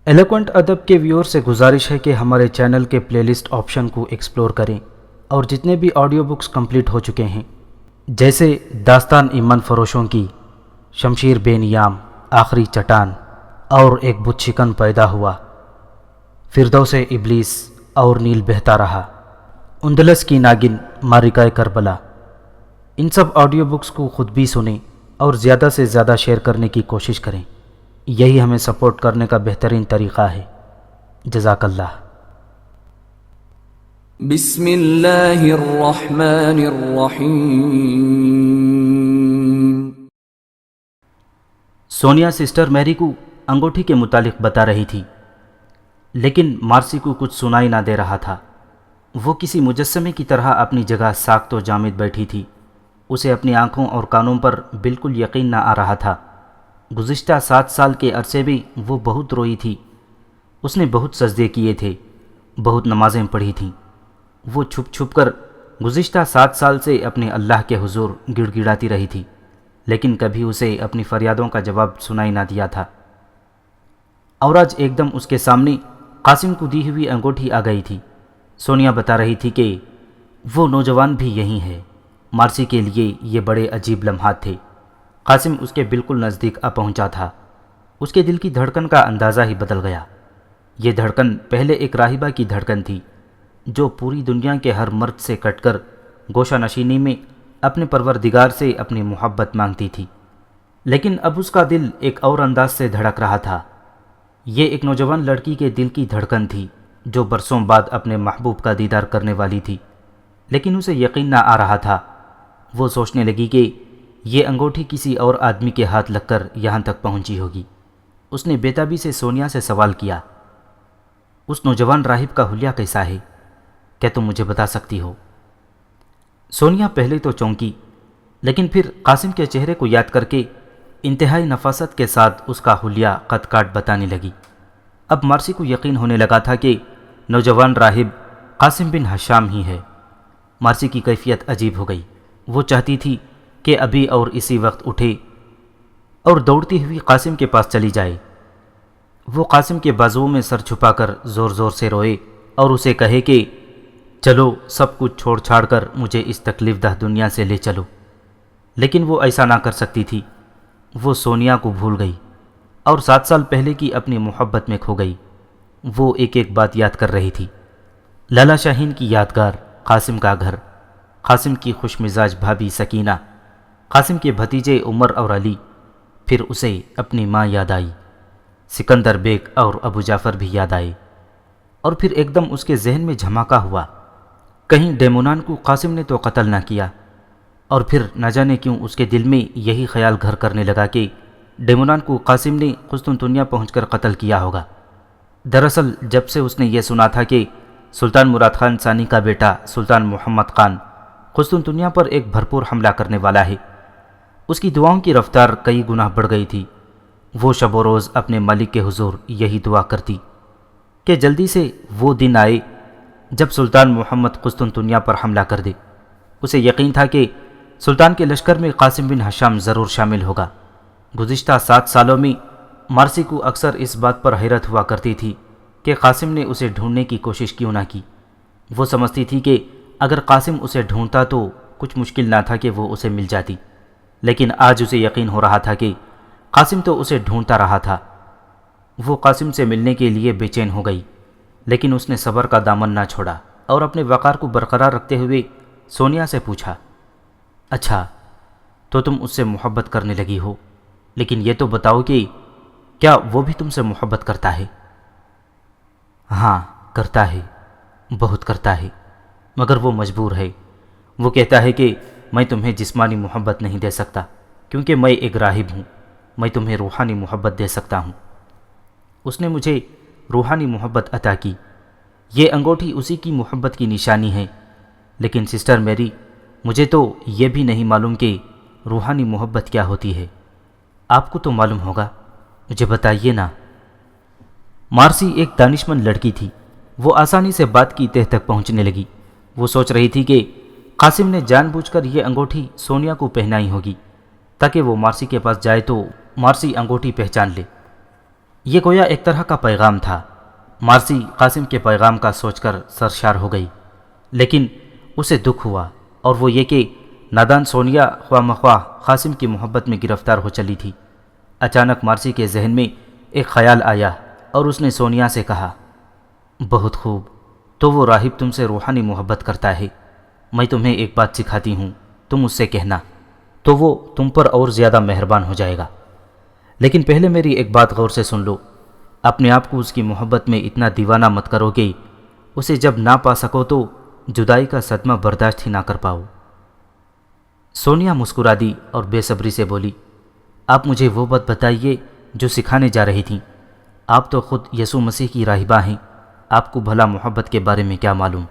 Eloquent ادب کے ویور سے گزارش ہے کہ ہمارے چینل کے پلے لسٹ آپشن کو ایکسپلور کریں اور جتنے بھی آڈیو بکس کمپلیٹ ہو چکے ہیں جیسے داستان ایمن فروشوں کی، شمشیر بے نیام، آخری چٹان اور ایک بت شکن پیدا ہوا، فردوس ابلیس اور نیل بہتا رہا، اندلس کی ناگن، مارکہ کربلا، ان سب آڈیو بکس کو خود بھی سنیں اور زیادہ سے زیادہ شیئر کرنے کی کوشش کریں۔ یہی ہمیں سپورٹ کرنے کا بہترین طریقہ ہے۔ جزاک اللہ۔ بسم اللہ الرحمن الرحیم۔ سونیا سسٹر میری کو انگوٹھی کے متعلق بتا رہی تھی، لیکن مارسی کو کچھ سنائی نہ دے رہا تھا۔ وہ کسی مجسمے کی طرح اپنی جگہ ساکت و جامد بیٹھی تھی۔ اسے اپنی آنکھوں اور کانوں پر بالکل یقین نہ آ رہا تھا۔ گزشتہ 7 سال کے عرصے میں وہ بہت روئی تھی۔ اس نے بہت سجدے کیے تھے، بہت نمازیں پڑھی تھیں۔ وہ چھپ چھپ کر گزشتہ 7 سال سے اپنے اللہ کے حضور گڑ گڑاتی رہی تھی، لیکن کبھی اسے اپنی فریادوں کا جواب سنائی نہ دیا تھا۔ اور آج ایک دم اس کے سامنے قاسم کو دی ہوئی انگوٹھی آ گئی تھی۔ سونیا بتا رہی تھی کہ وہ نوجوان بھی یہی ہے۔ مارسی کے لیے یہ بڑے عجیب لمحات تھے۔ قاسم اس کے بالکل نزدیک آ پہنچا تھا۔ اس کے دل کی دھڑکن کا اندازہ ہی بدل گیا۔ یہ دھڑکن پہلے ایک راہبہ کی دھڑکن تھی، جو پوری دنیا کے ہر مرد سے کٹ کر گوشہ نشینی میں اپنے پروردگار سے اپنی محبت مانگتی تھی۔ لیکن اب اس کا دل ایک اور انداز سے دھڑک رہا تھا۔ یہ ایک نوجوان لڑکی کے دل کی دھڑکن تھی، جو برسوں بعد اپنے محبوب کا دیدار کرنے والی تھی، لیکن اسے یقین نہ آ رہا تھا۔ وہ سوچنے لگی کہ یہ انگوٹھی کسی اور آدمی کے ہاتھ لگ کر یہاں تک پہنچی ہوگی۔ اس نے بے تابی سے سونیا سے سوال کیا، اس نوجوان راہب کا حلیہ کیسا ہے؟ کیا تم مجھے بتا سکتی ہو؟ سونیا پہلے تو چونکی، لیکن پھر قاسم کے چہرے کو یاد کر کے انتہائی نفاست کے ساتھ اس کا حلیہ قد کاٹ بتانے لگی۔ اب مارسی کو یقین ہونے لگا تھا کہ نوجوان راہب قاسم بن حشام ہی ہے۔ مارسی کی کیفیت عجیب ہو گئی۔ وہ چاہتی تھی کہ ابھی اور اسی وقت اٹھے اور دوڑتی ہوئی قاسم کے پاس چلی جائے۔ وہ قاسم کے بازوؤں میں سر چھپا کر زور زور سے روئے اور اسے کہے کہ چلو سب کچھ چھوڑ چھاڑ کر مجھے اس تکلیف دہ دنیا سے لے چلو، لیکن وہ ایسا نہ کر سکتی تھی۔ وہ سونیا کو بھول گئی اور 7 سال پہلے کی اپنی محبت میں کھو گئی۔ وہ ایک ایک بات یاد کر رہی تھی۔ لالا شاہین کی یادگار، قاسم کا گھر، قاسم کی خوش مزاج بھابھی سکینہ، قاسم کے بھتیجے عمر اور علی۔ پھر اسے اپنی ماں یاد آئی، سکندر بیگ اور ابو جعفر بھی یاد آئے۔ اور پھر ایک دم اس کے ذہن میں جھماکا ہوا، کہیں ڈیمونان کو قاسم نے تو قتل نہ کیا؟ اور پھر نہ جانے کیوں اس کے دل میں یہی خیال گھر کرنے لگا کہ ڈیمونان کو قاسم نے قسطنطنیہ پہنچ کر قتل کیا ہوگا۔ دراصل جب سے اس نے یہ سنا تھا کہ سلطان مراد خان ثانی کا بیٹا سلطان محمد خان قسطنطنیہ پر ایک بھرپور حملہ کرنے والا ہے، اس کی دعاؤں کی رفتار کئی گنا بڑھ گئی تھی۔ وہ شب و روز اپنے مالک کے حضور یہی دعا کرتی کہ جلدی سے وہ دن آئے جب سلطان محمد قسطنطنیہ پر حملہ کر دے۔ اسے یقین تھا کہ سلطان کے لشکر میں قاسم بن حشام ضرور شامل ہوگا۔ گزشتہ 7 سالوں میں مارسی کو اکثر اس بات پر حیرت ہوا کرتی تھی کہ قاسم نے اسے ڈھونڈنے کی کوشش کیوں نہ کی۔ وہ سمجھتی تھی کہ اگر قاسم اسے ڈھونڈتا تو کچھ مشکل نہ تھا کہ وہ اسے مل جاتی، لیکن آج اسے یقین ہو رہا تھا کہ قاسم تو اسے ڈھونڈتا رہا تھا۔ وہ قاسم سے ملنے کے لیے بے چین ہو گئی، لیکن اس نے صبر کا دامن نہ چھوڑا اور اپنے وقار کو برقرار رکھتے ہوئے سونیا سے پوچھا، اچھا تو تم اس سے محبت کرنے لگی ہو، لیکن یہ تو بتاؤ کہ کیا وہ بھی تم سے محبت کرتا ہے؟ ہاں کرتا ہے، بہت کرتا ہے، مگر وہ مجبور ہے۔ وہ کہتا ہے کہ میں تمہیں جسمانی محبت نہیں دے سکتا کیونکہ میں ایک راہب ہوں، میں تمہیں روحانی محبت دے سکتا ہوں۔ اس نے مجھے روحانی محبت عطا کی۔ یہ انگوٹھی اسی کی محبت کی نشانی ہے، لیکن سسٹر میری، مجھے تو یہ بھی نہیں معلوم کہ روحانی محبت کیا ہوتی ہے۔ آپ کو تو معلوم ہوگا، مجھے بتائیے نا۔ مارسی ایک دانشمند لڑکی تھی۔ وہ آسانی سے بات کی تہ تک پہنچنے لگی۔ وہ سوچ رہی تھی کہ قاسم نے جان بوجھ کر یہ انگوٹھی سونیا کو پہنائی ہوگی تاکہ وہ مارسی کے پاس جائے تو مارسی انگوٹھی پہچان لے۔ یہ گویا ایک طرح کا پیغام تھا۔ مارسی قاسم کے پیغام کا سوچ کر سرشار ہو گئی، لیکن اسے دکھ ہوا، اور وہ یہ کہ نادان سونیا خواہ مخواہ قاسم کی محبت میں گرفتار ہو چلی تھی۔ اچانک مارسی کے ذہن میں ایک خیال آیا اور اس نے سونیا سے کہا، بہت خوب، تو وہ راہب تم سے روحانی محبت کرتا ہے۔ میں تمہیں ایک بات سکھاتی ہوں، تم اس سے کہنا، تو وہ تم پر اور زیادہ مہربان ہو جائے گا۔ لیکن پہلے میری ایک بات غور سے سن لو، اپنے آپ کو اس کی محبت میں اتنا دیوانہ مت کرو کہ اسے جب نہ پا سکو تو جدائی کا صدمہ برداشت ہی نہ کر پاؤ۔ سونیا مسکرا دی اور بے صبری سے بولی، آپ مجھے وہ بات بتائیے جو سکھانے جا رہی تھیں۔ آپ تو خود یسوع مسیح کی راہبہ ہیں، آپ کو بھلا محبت کے بارے میں کیا معلوم؟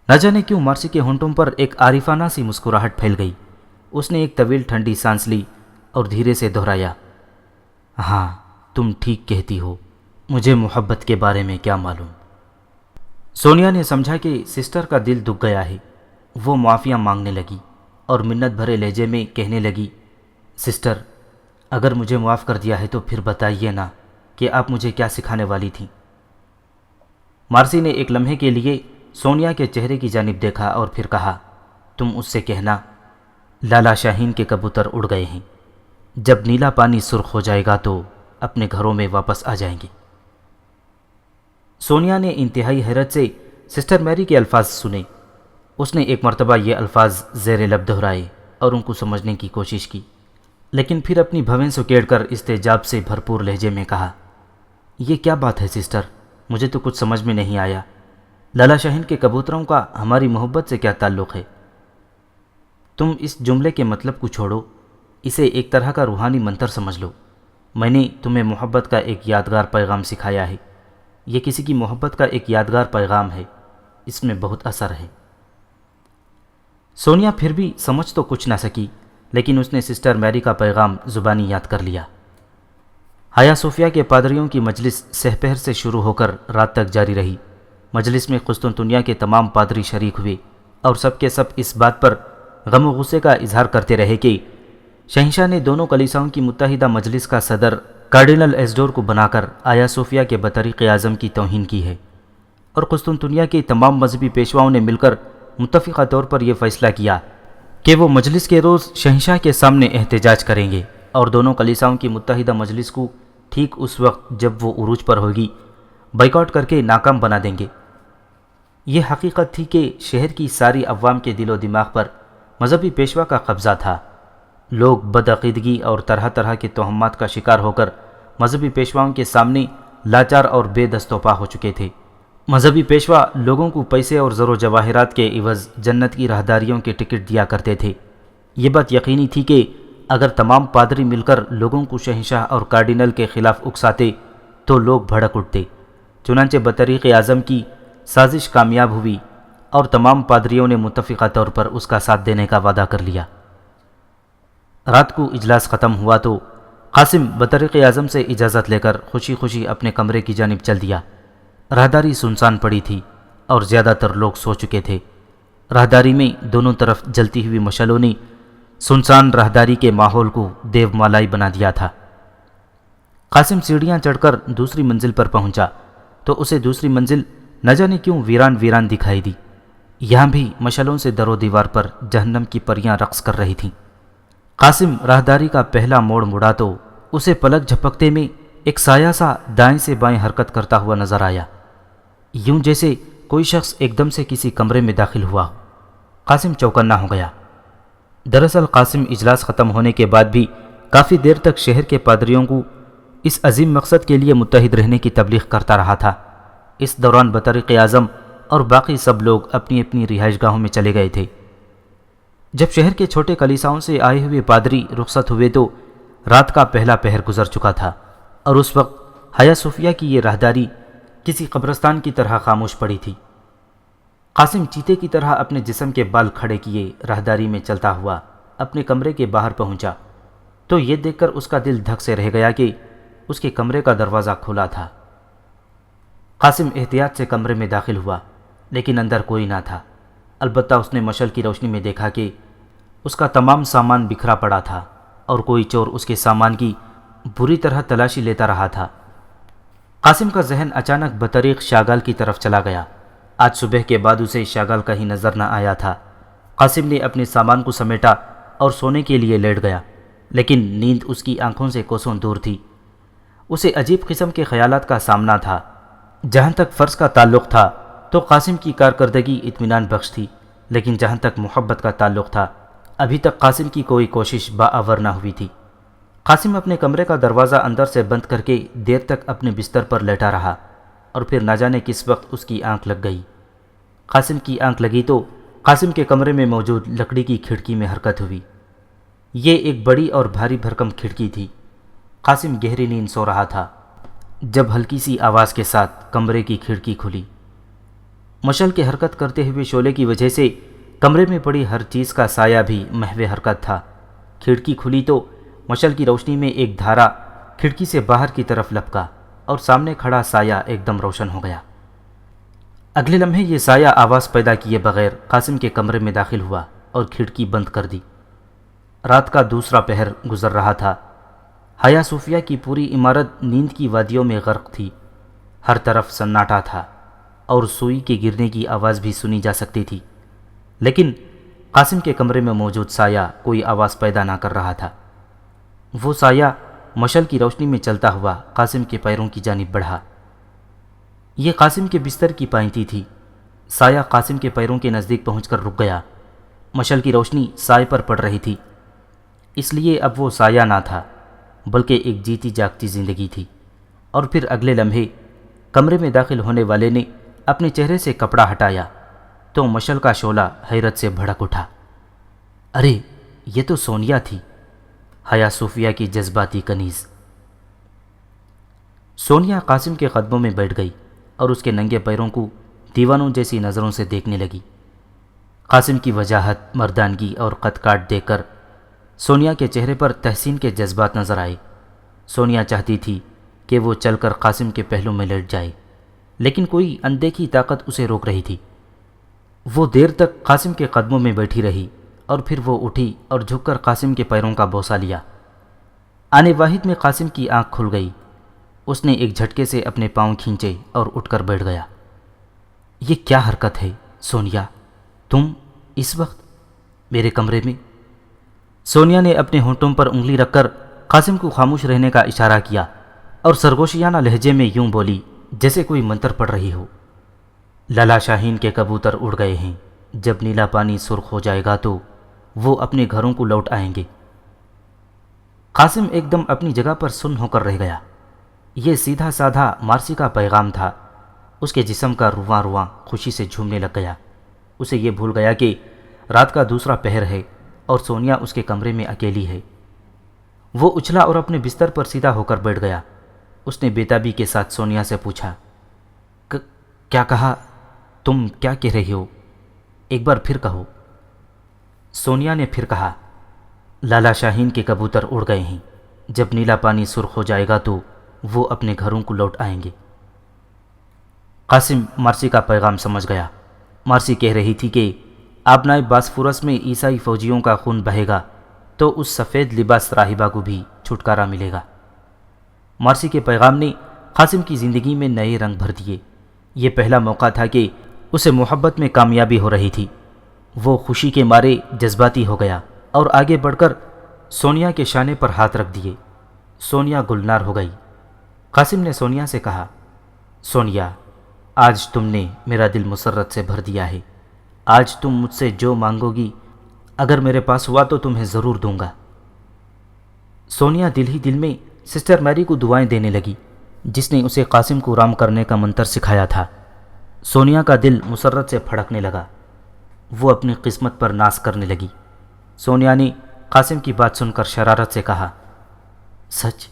نہ جانے کیوں مارسی کے ہونٹوں پر ایک عارفانہ سی مسکراہٹ پھیل گئی۔ اس نے ایک طویل ٹھنڈی سانس لی اور دھیرے سے دہرایا، ہاں تم ٹھیک کہتی ہو، مجھے محبت کے بارے میں کیا معلوم۔ سونیا نے سمجھا کہ سسٹر کا دل دکھ گیا ہے۔ وہ معافیاں مانگنے لگی اور منت بھرے لہجے میں کہنے لگی، سسٹر، اگر مجھے معاف کر دیا ہے تو پھر بتائیے نا کہ آپ مجھے کیا سکھانے والی تھیں۔ مارسی نے ایک لمحے کے لیے سونیا کے چہرے کی جانب دیکھا اور پھر کہا، تم اس سے کہنا، لالا شاہین کے کبوتر اڑ گئے ہیں، جب نیلا پانی سرخ ہو جائے گا تو اپنے گھروں میں واپس آ جائیں گے۔ سونیا نے انتہائی حیرت سے سسٹر میری کے الفاظ سنے۔ اس نے ایک مرتبہ یہ الفاظ زیر لب دہرائے اور ان کو سمجھنے کی کوشش کی، لیکن پھر اپنی بھویں سکیڑ کر استعجاب سے بھرپور لہجے میں کہا، یہ کیا بات ہے سسٹر؟ مجھے تو کچھ سمجھ میں نہیں آیا۔ لالا شاہین کے کبوتروں کا ہماری محبت سے کیا تعلق ہے؟ تم اس جملے کے مطلب کو چھوڑو، اسے ایک طرح کا روحانی منتر سمجھ لو۔ میں نے تمہیں محبت کا ایک یادگار پیغام سکھایا ہے۔ یہ کسی کی محبت کا ایک یادگار پیغام ہے، اس میں بہت اثر ہے۔ سونیا پھر بھی سمجھ تو کچھ نہ سکی، لیکن اس نے سسٹر میری کا پیغام زبانی یاد کر لیا۔ ہایا صوفیہ کے پادریوں کی مجلس سحپہر سے شروع ہو کر رات تک جاری رہی۔ مجلس میں قسطنطنیہ کے تمام پادری شریک ہوئے اور سب کے سب اس بات پر غم و غصے کا اظہار کرتے رہے کہ شہنشاہ نے دونوں کلیساؤں کی متحدہ مجلس کا صدر کارڈینل ایزڈور کو بنا کر آیا صوفیہ کے بطریق اعظم کی توہین کی ہے، اور قسطنطنیہ کے تمام مذہبی پیشواؤں نے مل کر متفقہ طور پر یہ فیصلہ کیا کہ وہ مجلس کے روز شہنشاہ کے سامنے احتجاج کریں گے اور دونوں کلیساؤں کی متحدہ مجلس کو ٹھیک اس وقت جب وہ عروج پر ہوگی بائیکاٹ کر کے ناکام بنا دیں گے۔ یہ حقیقت تھی کہ شہر کی ساری عوام کے دل و دماغ پر مذہبی پیشوا کا قبضہ تھا۔ لوگ بدعقیدگی اور طرح طرح کے توہمات کا شکار ہو کر مذہبی پیشواؤں کے سامنے لاچار اور بے دست و پا ہو چکے تھے۔ مذہبی پیشوا لوگوں کو پیسے اور زر و جواہرات کے عوض جنت کی راہداریوں کے ٹکٹ دیا کرتے تھے۔ یہ بات یقینی تھی کہ اگر تمام پادری مل کر لوگوں کو شہنشاہ اور کارڈینل کے خلاف اکساتے تو لوگ بھڑک اٹھتے۔ چنانچہ بطریق اعظم کی سازش کامیاب ہوئی اور تمام پادریوں نے متفقہ طور پر اس کا ساتھ دینے کا وعدہ کر لیا۔ رات کو اجلاس ختم ہوا تو قاسم بطریق اعظم سے اجازت لے کر خوشی خوشی اپنے کمرے کی جانب چل دیا۔ راہداری سنسان پڑی تھی اور زیادہ تر لوگ سو چکے تھے۔ راہداری میں دونوں طرف جلتی ہوئی مشعلوں نے سنسان راہداری کے ماحول کو دیو مالائی بنا دیا تھا۔ قاسم سیڑھیاں چڑھ کر دوسری منزل پر پہنچا تو اسے دوسری منزل نہ جانے کیوں ویران ویران دکھائی دی۔ یہاں بھی مشعلوں سے در و دیوار پر جہنم کی پریاں رقص کر رہی تھیں۔ قاسم راہداری کا پہلا موڑ مڑا تو اسے پلک جھپکتے میں ایک سایہ سا دائیں سے بائیں حرکت کرتا ہوا نظر آیا، یوں جیسے کوئی شخص ایک دم سے کسی کمرے میں داخل ہوا ہو۔ قاسم چوکنا ہو گیا۔ دراصل قاسم اجلاس ختم ہونے کے بعد بھی کافی دیر تک شہر کے پادریوں کو اس عظیم مقصد کے لیے متحد رہنے کی تبلیغ کرتا رہا تھا۔ اس دوران بطریق اعظم اور باقی سب لوگ اپنی اپنی رہائش گاہوں میں چلے گئے تھے۔ جب شہر کے چھوٹے کلیساؤں سے آئے ہوئے پادری رخصت ہوئے تو رات کا پہلا پہر گزر چکا تھا، اور اس وقت حیا صوفیہ کی یہ راہداری کسی قبرستان کی طرح خاموش پڑی تھی۔ قاسم چیتے کی طرح اپنے جسم کے بال کھڑے کیے راہداری میں چلتا ہوا اپنے کمرے کے باہر پہنچا تو یہ دیکھ کر اس کا دل دھک سے رہ گیا کہ اس کے کمرے کا دروازہ کھلا تھا۔ قاسم احتیاط سے کمرے میں داخل ہوا، لیکن اندر کوئی نہ تھا۔ البتہ اس نے مشعل کی روشنی میں دیکھا کہ اس کا تمام سامان بکھرا پڑا تھا اور کوئی چور اس کے سامان کی بری طرح تلاشی لیتا رہا تھا۔ قاسم کا ذہن اچانک بطریق شاگال کی طرف چلا گیا۔ آج صبح کے بعد اسے شاگال کہیں نظر نہ آیا تھا۔ قاسم نے اپنے سامان کو سمیٹا اور سونے کے لیے لیٹ گیا، لیکن نیند اس کی آنکھوں سے کوسوں دور تھی۔ اسے عجیب قسم کے خیالات کا سامنا تھا۔ جہاں تک فرض کا تعلق تھا تو قاسم کی کارکردگی اطمینان بخش تھی، لیکن جہاں تک محبت کا تعلق تھا ابھی تک قاسم کی کوئی کوشش باآور نہ ہوئی تھی۔ قاسم اپنے کمرے کا دروازہ اندر سے بند کر کے دیر تک اپنے بستر پر لیٹا رہا، اور پھر نہ جانے کس وقت اس کی آنکھ لگ گئی۔ قاسم کی آنکھ لگی تو قاسم کے کمرے میں موجود لکڑی کی کھڑکی میں حرکت ہوئی۔ یہ ایک بڑی اور بھاری بھرکم کھڑکی تھی۔ قاسم گہری نیند سو رہا تھا جب ہلکی سی آواز کے ساتھ کمرے کی کھڑکی کھلی۔ مشعل کے حرکت کرتے ہوئے شعلے کی وجہ سے کمرے میں پڑی ہر چیز کا سایہ بھی محو حرکت تھا۔ کھڑکی کھلی تو مشعل کی روشنی میں ایک دھارا کھڑکی سے باہر کی طرف لپکا اور سامنے کھڑا سایہ ایک دم روشن ہو گیا۔ اگلے لمحے یہ سایہ آواز پیدا کیے بغیر قاسم کے کمرے میں داخل ہوا اور کھڑکی بند کر دی۔ رات کا دوسرا پہر گزر رہا تھا۔ حیا صوفیہ کی پوری عمارت نیند کی وادیوں میں غرق تھی۔ ہر طرف سناٹا تھا اور سوئی کے گرنے کی آواز بھی سنی جا سکتی تھی، لیکن قاسم کے کمرے میں موجود سایہ کوئی آواز پیدا نہ کر رہا تھا۔ وہ سایہ مشعل کی روشنی میں چلتا ہوا قاسم کے پیروں کی جانب بڑھا۔ یہ قاسم کے بستر کی پائنتی تھی۔ سایہ قاسم کے پیروں کے نزدیک پہنچ کر رک گیا۔ مشعل کی روشنی سائے پر پڑ رہی تھی، اس لیے اب وہ سایہ نہ تھا بلکہ ایک جیتی جاگتی زندگی تھی۔ اور پھر اگلے لمحے کمرے میں داخل ہونے والے نے اپنے چہرے سے کپڑا ہٹایا تو مشعل کا شعلہ حیرت سے بھڑک اٹھا۔ ارے یہ تو سونیا تھی، حیا صوفیہ کی جذباتی کنیز۔ سونیا قاسم کے قدموں میں بیٹھ گئی اور اس کے ننگے پیروں کو دیوانوں جیسی نظروں سے دیکھنے لگی۔ قاسم کی وجاہت، مردانگی اور قد کاٹ دیکھ کر سونیا کے چہرے پر تحسین کے جذبات نظر آئے۔ سونیا چاہتی تھی کہ وہ چل کر قاسم کے پہلو میں لیٹ جائے، لیکن کوئی اندیکھی طاقت اسے روک رہی تھی۔ وہ دیر تک قاسم کے قدموں میں بیٹھی رہی اور پھر وہ اٹھی اور جھک کر قاسم کے پیروں کا بوسہ لیا۔ آنے واحد میں قاسم کی آنکھ کھل گئی۔ اس نے ایک جھٹکے سے اپنے پاؤں کھینچے اور اٹھ کر بیٹھ گیا۔ یہ کیا حرکت ہے سونیا؟ تم اس وقت میرے کمرے میں؟ سونیا نے اپنے ہونٹوں پر انگلی رکھ کر قاسم کو خاموش رہنے کا اشارہ کیا اور سرگوشیانہ لہجے میں یوں بولی جیسے کوئی منتر پڑھ رہی ہو۔ لالا شاہین کے کبوتر اڑ گئے ہیں، جب نیلا پانی سرخ ہو جائے گا تو وہ اپنے گھروں کو لوٹ آئیں گے۔ قاسم ایک دم اپنی جگہ پر سن ہو کر رہ گیا۔ یہ سیدھا سادھا مارسی کا پیغام تھا۔ اس کے جسم کا رواں رواں خوشی سے جھومنے لگ گیا۔ اسے یہ بھول گیا کہ رات کا دوسرا پہر ہے اور سونیا اس کے کمرے میں اکیلی ہے۔ وہ اچھلا اور اپنے بستر پر سیدھا ہو کر بیٹھ گیا۔ اس نے بےتابی کے ساتھ سونیا سے پوچھا، کیا کہا؟ تم کیا کہہ رہی ہو؟ ایک بار پھر کہو۔ سونیا نے پھر کہا، لالا شاہین کے کبوتر اڑ گئے ہیں، جب نیلا پانی سرخ ہو جائے گا تو وہ اپنے گھروں کو لوٹ آئیں گے۔ قاسم مارسی کا پیغام سمجھ گیا۔ مارسی کہہ رہی تھی کہ آبنائے باسفورس میں عیسائی فوجیوں کا خون بہے گا تو اس سفید لباس راہبہ کو بھی چھٹکارا ملے گا۔ مارسی کے پیغام نے قاسم کی زندگی میں نئے رنگ بھر دیے۔ یہ پہلا موقع تھا کہ اسے محبت میں کامیابی ہو رہی تھی۔ وہ خوشی کے مارے جذباتی ہو گیا اور آگے بڑھ کر سونیا کے شانے پر ہاتھ رکھ دیے۔ سونیا گلنار ہو گئی۔ قاسم نے سونیا سے کہا، سونیا، آج تم نے میرا دل مسرت سے بھر دیا ہے۔ آج تم مجھ سے جو مانگو گی اگر میرے پاس ہوا تو تمہیں ضرور دوں گا۔ سونیا دل ہی دل میں سسٹر میری کو دعائیں دینے لگی، جس نے اسے قاسم کو رام کرنے کا منتر سکھایا تھا۔ سونیا کا دل مسرت سے پھڑکنے لگا۔ وہ اپنی قسمت پر ناز کرنے لگی۔ سونیا نے قاسم کی بات سن کر شرارت سے کہا، سچ؟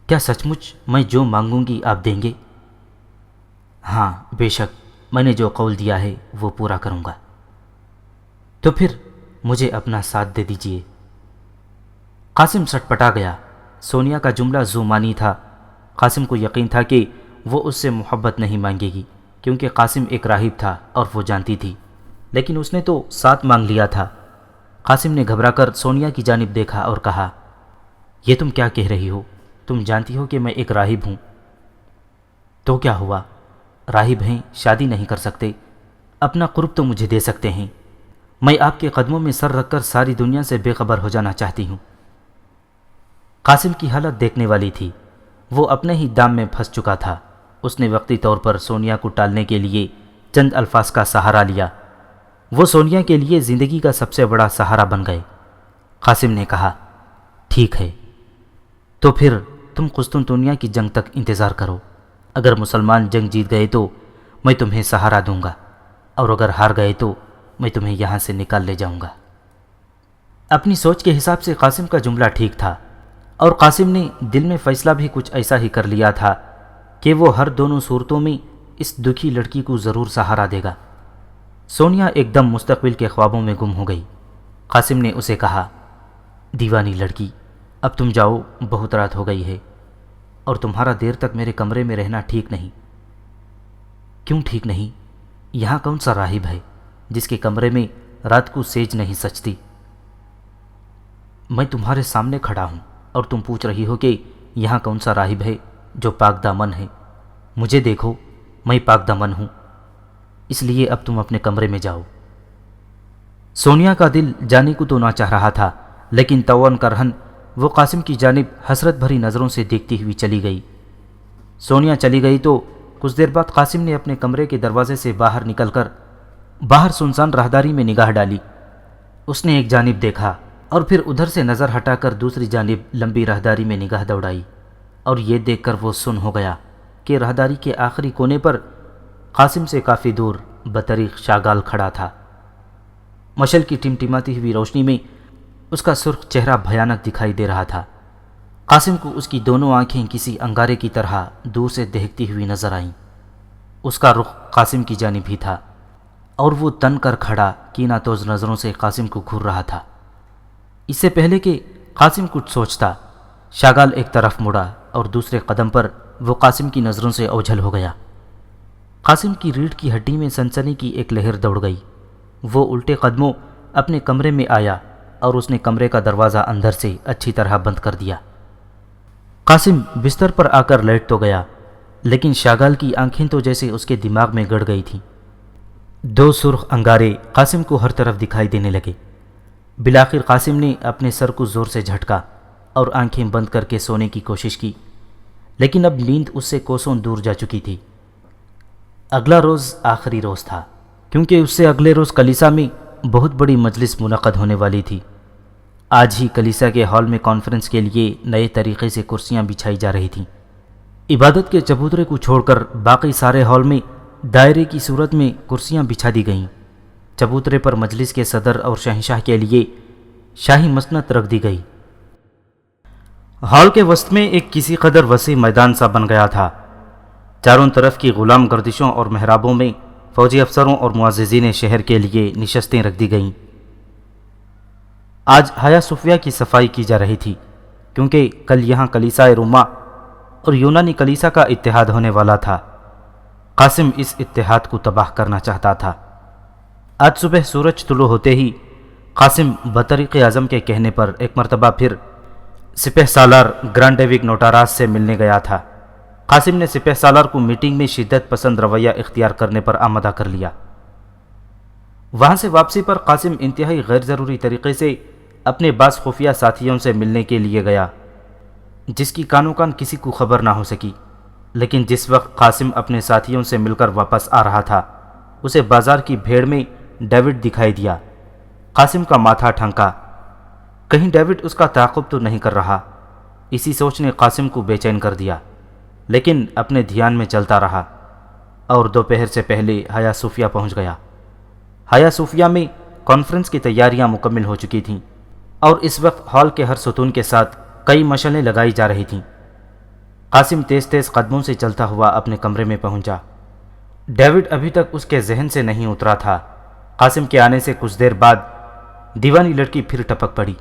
کیا سچ مچ میں جو مانگوں گی آپ دیں گے؟ ہاں بے شک، میں نے جو قول دیا ہے وہ پورا کروں گا۔ تو پھر مجھے اپنا ساتھ دے دیجیے۔ قاسم سٹپٹا گیا۔ سونیا کا جملہ ذو معنی تھا۔ قاسم کو یقین تھا کہ وہ اس سے محبت نہیں مانگے گی، کیونکہ قاسم ایک راہب تھا اور وہ جانتی تھی، لیکن اس نے تو ساتھ مانگ لیا تھا۔ قاسم نے گھبرا کر سونیا کی جانب دیکھا اور کہا، یہ تم کیا کہہ رہی ہو؟ تم جانتی ہو کہ میں ایک راہب ہوں۔ تو کیا ہوا؟ راہب ہیں، شادی نہیں کر سکتے، اپنا قرب تو مجھے دے سکتے ہیں۔ میں آپ کے قدموں میں سر رکھ کر ساری دنیا سے بے خبر ہو جانا چاہتی ہوں۔ قاسم کی حالت دیکھنے والی تھی، وہ اپنے ہی دام میں پھنس چکا تھا۔ اس نے وقتی طور پر سونیا کو ٹالنے کے لیے چند الفاظ کا سہارا لیا۔ وہ سونیا کے لیے زندگی کا سب سے بڑا سہارا بن گئے۔ قاسم نے کہا، ٹھیک ہے، تو پھر تم قسطنطنیہ کی جنگ تک انتظار کرو۔ اگر مسلمان جنگ جیت گئے تو میں تمہیں سہارا دوں گا، اور اگر ہار گئے تو میں تمہیں یہاں سے نکال لے جاؤں گا۔ اپنی سوچ کے حساب سے قاسم کا جملہ ٹھیک تھا، اور قاسم نے دل میں فیصلہ بھی کچھ ایسا ہی کر لیا تھا کہ وہ ہر دونوں صورتوں میں اس دکھی لڑکی کو ضرور سہارا دے گا۔ سونیا ایک دم مستقبل کے خوابوں میں گم ہو گئی۔ قاسم نے اسے کہا، دیوانی لڑکی، اب تم جاؤ، بہت رات ہو گئی ہے، اور تمہارا دیر تک میرے کمرے میں رہنا ٹھیک نہیں۔ کیوں ٹھیک نہیں؟ یہاں کون سا راہب ہے جس کے کمرے میں رات کو سیج نہیں سجتی؟ میں تمہارے سامنے کھڑا ہوں اور تم پوچھ رہی ہو کہ یہاں کون سا راہب ہے جو پاک دامن ہے۔ مجھے دیکھو، میں پاک دامن ہوں، اس لیے اب تم اپنے کمرے میں جاؤ۔ سونیا کا دل جانے کو تو نہ چاہ رہا تھا، لیکن توان کرہن وہ قاسم کی جانب حسرت بھری نظروں سے دیکھتی ہوئی چلی گئی۔ سونیا چلی گئی تو کچھ دیر بعد قاسم نے اپنے کمرے کے دروازے سے باہر نکل کر باہر سنسان راہداری میں نگاہ ڈالی۔ اس نے ایک جانب دیکھا اور پھر ادھر سے نظر ہٹا کر دوسری جانب لمبی راہداری میں نگاہ دوڑائی، اور یہ دیکھ کر وہ سن ہو گیا کہ راہداری کے آخری کونے پر قاسم سے کافی دور بطریق شاگال کھڑا تھا۔ مشل کی ٹمٹماتی ہوئی روشنی میں اس کا سرخ چہرہ بھیانک دکھائی دے رہا تھا۔ قاسم کو اس کی دونوں آنکھیں کسی انگارے کی طرح دور سے دہکتی ہوئی نظر آئیں۔ اس کا رخ قاسم کی جانب ہی تھا، اور وہ تن کر کھڑا کینہ توز نظروں سے قاسم کو گھور رہا تھا۔ اس سے پہلے کہ قاسم کچھ سوچتا، شاگال ایک طرف مڑا اور دوسرے قدم پر وہ قاسم کی نظروں سے اوجھل ہو گیا۔ قاسم کی ریڑھ کی ہڈی میں سنسنی کی ایک لہر دوڑ گئی۔ وہ الٹے قدموں اپنے کمرے میں آیا اور اس نے کمرے کا دروازہ اندر سے اچھی طرح بند کر دیا۔ قاسم بستر پر آ کر لیٹ تو گیا، لیکن شاگال کی آنکھیں تو جیسے اس کے دماغ میں گڑ گئی تھیں۔ دو سرخ انگارے قاسم کو ہر طرف دکھائی دینے لگے۔ بالآخر قاسم نے اپنے سر کو زور سے جھٹکا اور آنکھیں بند کر کے سونے کی کوشش کی، لیکن اب نیند اس سے کوسوں دور جا چکی تھی۔ اگلا روز آخری روز تھا، کیونکہ اس سے اگلے روز کلیسا میں بہت بڑی مجلس منعقد ہونے والی تھی۔ آج ہی کلیسا کے ہال میں کانفرنس کے لیے نئے طریقے سے کرسیاں بچھائی جا رہی تھیں۔ عبادت کے چبوترے کو چھوڑ کر باقی سارے ہال میں دائرے کی صورت میں کرسیاں بچھا دی گئیں۔ چبوترے پر مجلس کے صدر اور شہنشاہ کے لیے شاہی مسند رکھ دی گئی۔ ہال کے وسط میں ایک کسی قدر وسیع میدان سا بن گیا تھا۔ چاروں طرف کی غلام گردشوں اور محرابوں میں فوجی افسروں اور معززین شہر کے لیے نشستیں رکھ دی گئیں۔ آج حیا صوفیہ کی صفائی کی جا رہی تھی، کیونکہ کل یہاں کلیسائے روما اور یونانی کلیسا کا اتحاد ہونے والا تھا۔ قاسم اس اتحاد کو تباہ کرنا چاہتا تھا۔ آج صبح سورج طلوع ہوتے ہی قاسم بطریق اعظم کے کہنے پر ایک مرتبہ پھر سپہ سالار گرانڈیوگ نوٹاراس سے ملنے گیا تھا۔ قاسم نے سپہ سالار کو میٹنگ میں شدت پسند رویہ اختیار کرنے پر آمادہ کر لیا۔ وہاں سے واپسی پر قاسم انتہائی غیر ضروری طریقے سے اپنے بعض خفیہ ساتھیوں سے ملنے کے لیے گیا، جس کی کانوں کان کسی کو خبر نہ ہو سکی۔ لیکن جس وقت قاسم اپنے ساتھیوں سے مل کر واپس آ رہا تھا، اسے بازار کی بھیڑ میں ڈیوڈ دکھائی دیا۔ قاسم کا ماتھا ٹھنکا، کہیں ڈیوڈ اس کا تعاقب تو نہیں کر رہا۔ اسی سوچ نے قاسم کو بے چین کر دیا، لیکن اپنے دھیان میں چلتا رہا، اور دوپہر سے پہلے حیا صوفیہ پہنچ گیا۔ حیا صوفیہ میں کانفرنس کی تیاریاں مکمل ہو چکی تھیں، اور اس وقت ہال کے ہر ستون کے ساتھ کئی مشعلیں لگائی جا رہی تھیں۔ قاسم تیز تیز قدموں سے چلتا ہوا اپنے کمرے میں پہنچا۔ ڈیوڈ ابھی تک اس کے ذہن سے نہیں اترا تھا۔ قاسم کے آنے سے کچھ دیر بعد دیوانی لڑکی پھر ٹپک پڑی۔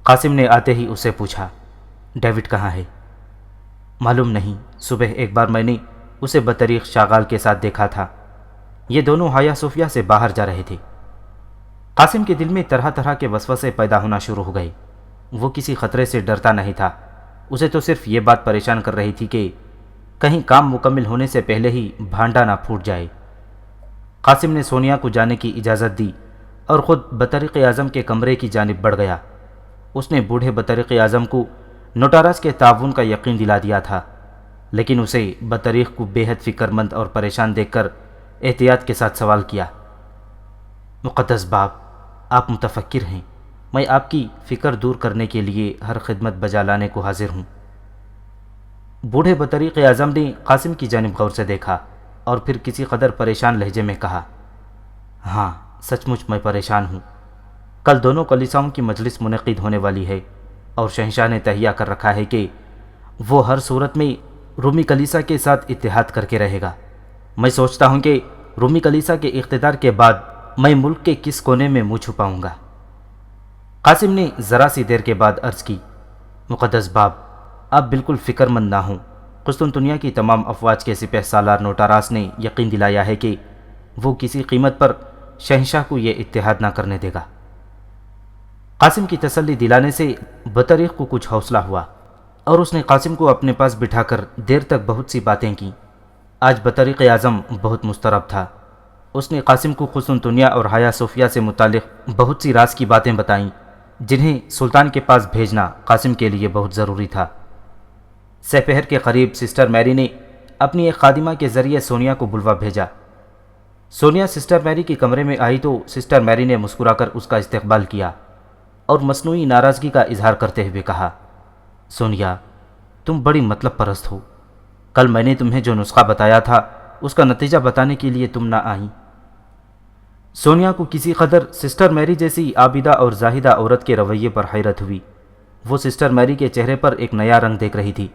قاسم نے آتے ہی اسے پوچھا، ڈیوڈ کہاں ہے؟ معلوم نہیں، صبح ایک بار میں نے اسے بطریق شاغال کے ساتھ دیکھا تھا۔ یہ دونوں حیا صوفیہ سے باہر جا رہے تھے۔ قاسم کے دل میں طرح طرح کے وسوسے پیدا ہونا شروع ہو گئے۔ وہ کسی خطرے سے ڈرتا نہیں تھا، اسے تو صرف یہ بات پریشان کر رہی تھی کہ کہیں کام مکمل ہونے سے پہلے ہی بھانڈا نہ پھوٹ جائے۔ قاسم نے سونیا کو جانے کی اجازت دی اور خود بطریق اعظم کے کمرے کی جانب بڑھ گیا۔ اس نے بوڑھے بطریق اعظم کو نوٹاراس کے تعاون کا یقین دلا دیا تھا، لیکن اسے بطریق کو بے حد فکر مند اور پریشان دیکھ کر احتیاط کے ساتھ سوال کیا، مقدس باپ، آپ متفکر ہیں، میں آپ کی فکر دور کرنے کے لیے ہر خدمت بجا لانے کو حاضر ہوں۔ بوڑھے بطریق اعظم نے قاسم کی جانب غور سے دیکھا اور پھر کسی قدر پریشان لہجے میں کہا، ہاں سچ مچ میں پریشان ہوں۔ کل دونوں کلیساؤں کی مجلس منعقد ہونے والی ہے اور شہنشاہ نے تہیہ کر رکھا ہے کہ وہ ہر صورت میں رومی کلیسا کے ساتھ اتحاد کر کے رہے گا۔ میں سوچتا ہوں کہ رومی کلیسا کے اقتدار کے بعد میں ملک کے کس کونے میں منہ چھپاؤں گا۔ قاسم نے ذرا سی دیر کے بعد عرض کی، مقدس باپ، آپ بالکل فکر مند نہ ہوں۔ قسطنطنیہ کی تمام افواج کے سپہ سالار نوٹاراس نے یقین دلایا ہے کہ وہ کسی قیمت پر شہنشاہ کو یہ اتحاد نہ کرنے دے گا۔ قاسم کی تسلی دلانے سے بطریق کو کچھ حوصلہ ہوا اور اس نے قاسم کو اپنے پاس بٹھا کر دیر تک بہت سی باتیں کیں۔ آج بطریق اعظم بہت مضطرب تھا۔ اس نے قاسم کو قسطنطنیہ اور ہایا صوفیہ سے متعلق بہت سی راز کی باتیں بتائیں جنہیں سلطان کے پاس بھیجنا قاسم کے لیے بہت ضروری تھا۔ سپہر کے قریب سسٹر میری نے اپنی ایک خادمہ کے ذریعے سونیا کو بلوا بھیجا۔ سونیا سسٹر میری کے کمرے میں آئی تو سسٹر میری نے مسکرا کر اس کا استقبال کیا اور مصنوعی ناراضگی کا اظہار کرتے ہوئے کہا، سونیا، تم بڑی مطلب پرست ہو۔ کل میں نے تمہیں جو نسخہ بتایا تھا اس کا نتیجہ بتانے کے لیے تم نہ آئیں۔ سونیا کو کسی قدر سسٹر میری جیسی عابدہ اور زاہدہ عورت کے رویے پر حیرت ہوئی۔ وہ سسٹر میری کے چہرے پر ایک نیا رنگ دیکھ رہی تھی۔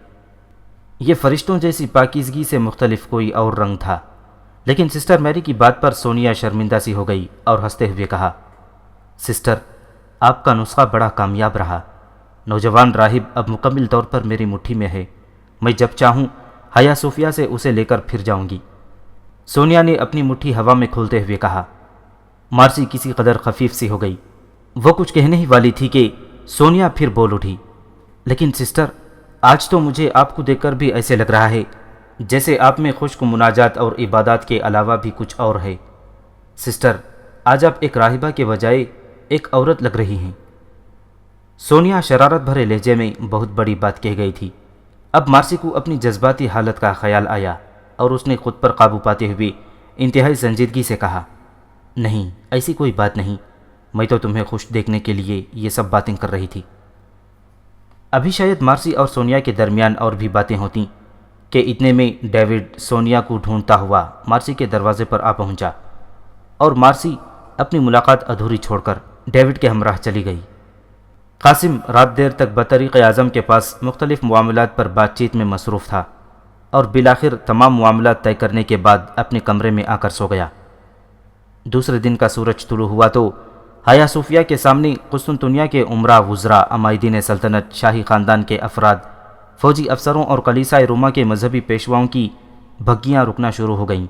یہ فرشتوں جیسی پاکیزگی سے مختلف کوئی اور رنگ تھا، لیکن سسٹر میری کی بات پر سونیا شرمندہ سی ہو گئی اور ہنستے ہوئے کہا، سسٹر، آپ کا نسخہ بڑا کامیاب رہا۔ نوجوان راہب اب مکمل طور پر میری مٹھی میں ہے۔ میں جب چاہوں ہایا صوفیہ سے اسے لے کر پھر جاؤں گی۔ سونیا نے اپنی مٹھی ہوا میں کھولتے ہوئے کہا۔ مارسی کسی قدر خفیف سی ہو گئی۔ وہ کچھ کہنے ہی والی تھی کہ سونیا پھر بول اٹھی، لیکن سسٹر، آج تو مجھے آپ کو دیکھ کر بھی ایسے لگ رہا ہے جیسے آپ میں خشک مناجات اور عبادات کے علاوہ بھی کچھ اور ہے۔ سسٹر، آج آپ ایک راہبہ کے بجائے ایک عورت لگ رہی ہیں۔ سونیا شرارت بھرے لہجے میں بہت بڑی بات کہہ گئی تھی۔ اب مارسی کو اپنی جذباتی حالت کا خیال آیا اور اس نے خود پر قابو پاتے ہوئے انتہائی سنجیدگی سے کہا، نہیں، ایسی کوئی بات نہیں، میں تو تمہیں خوش دیکھنے کے لیے یہ سب باتیں کر رہی تھی۔ ابھی شاید مارسی اور سونیا کے درمیان اور بھی باتیں ہوتیں کہ اتنے میں ڈیوڈ سونیا کو ڈھونڈتا ہوا مارسی کے دروازے پر آ پہنچا اور مارسی اپنی ملاقات ادھوری چھوڑ کر ڈیوڈ کے ہمراہ چلی گئی۔ قاسم رات دیر تک بطریق اعظم کے پاس مختلف معاملات پر بات چیت میں مصروف تھا اور بالآخر تمام معاملات طے کرنے کے بعد اپنے کمرے میں آ کر سو گیا۔ دوسرے دن کا سورج طلوع ہوا تو ہایا صوفیہ کے سامنے قسطنطنیہ کے عمرا، وزراء، عمائدین سلطنت، شاہی خاندان کے افراد، فوجی افسروں اور کلیسائے روما کے مذہبی پیشواؤں کی بھگیاں رکنا شروع ہو گئیں۔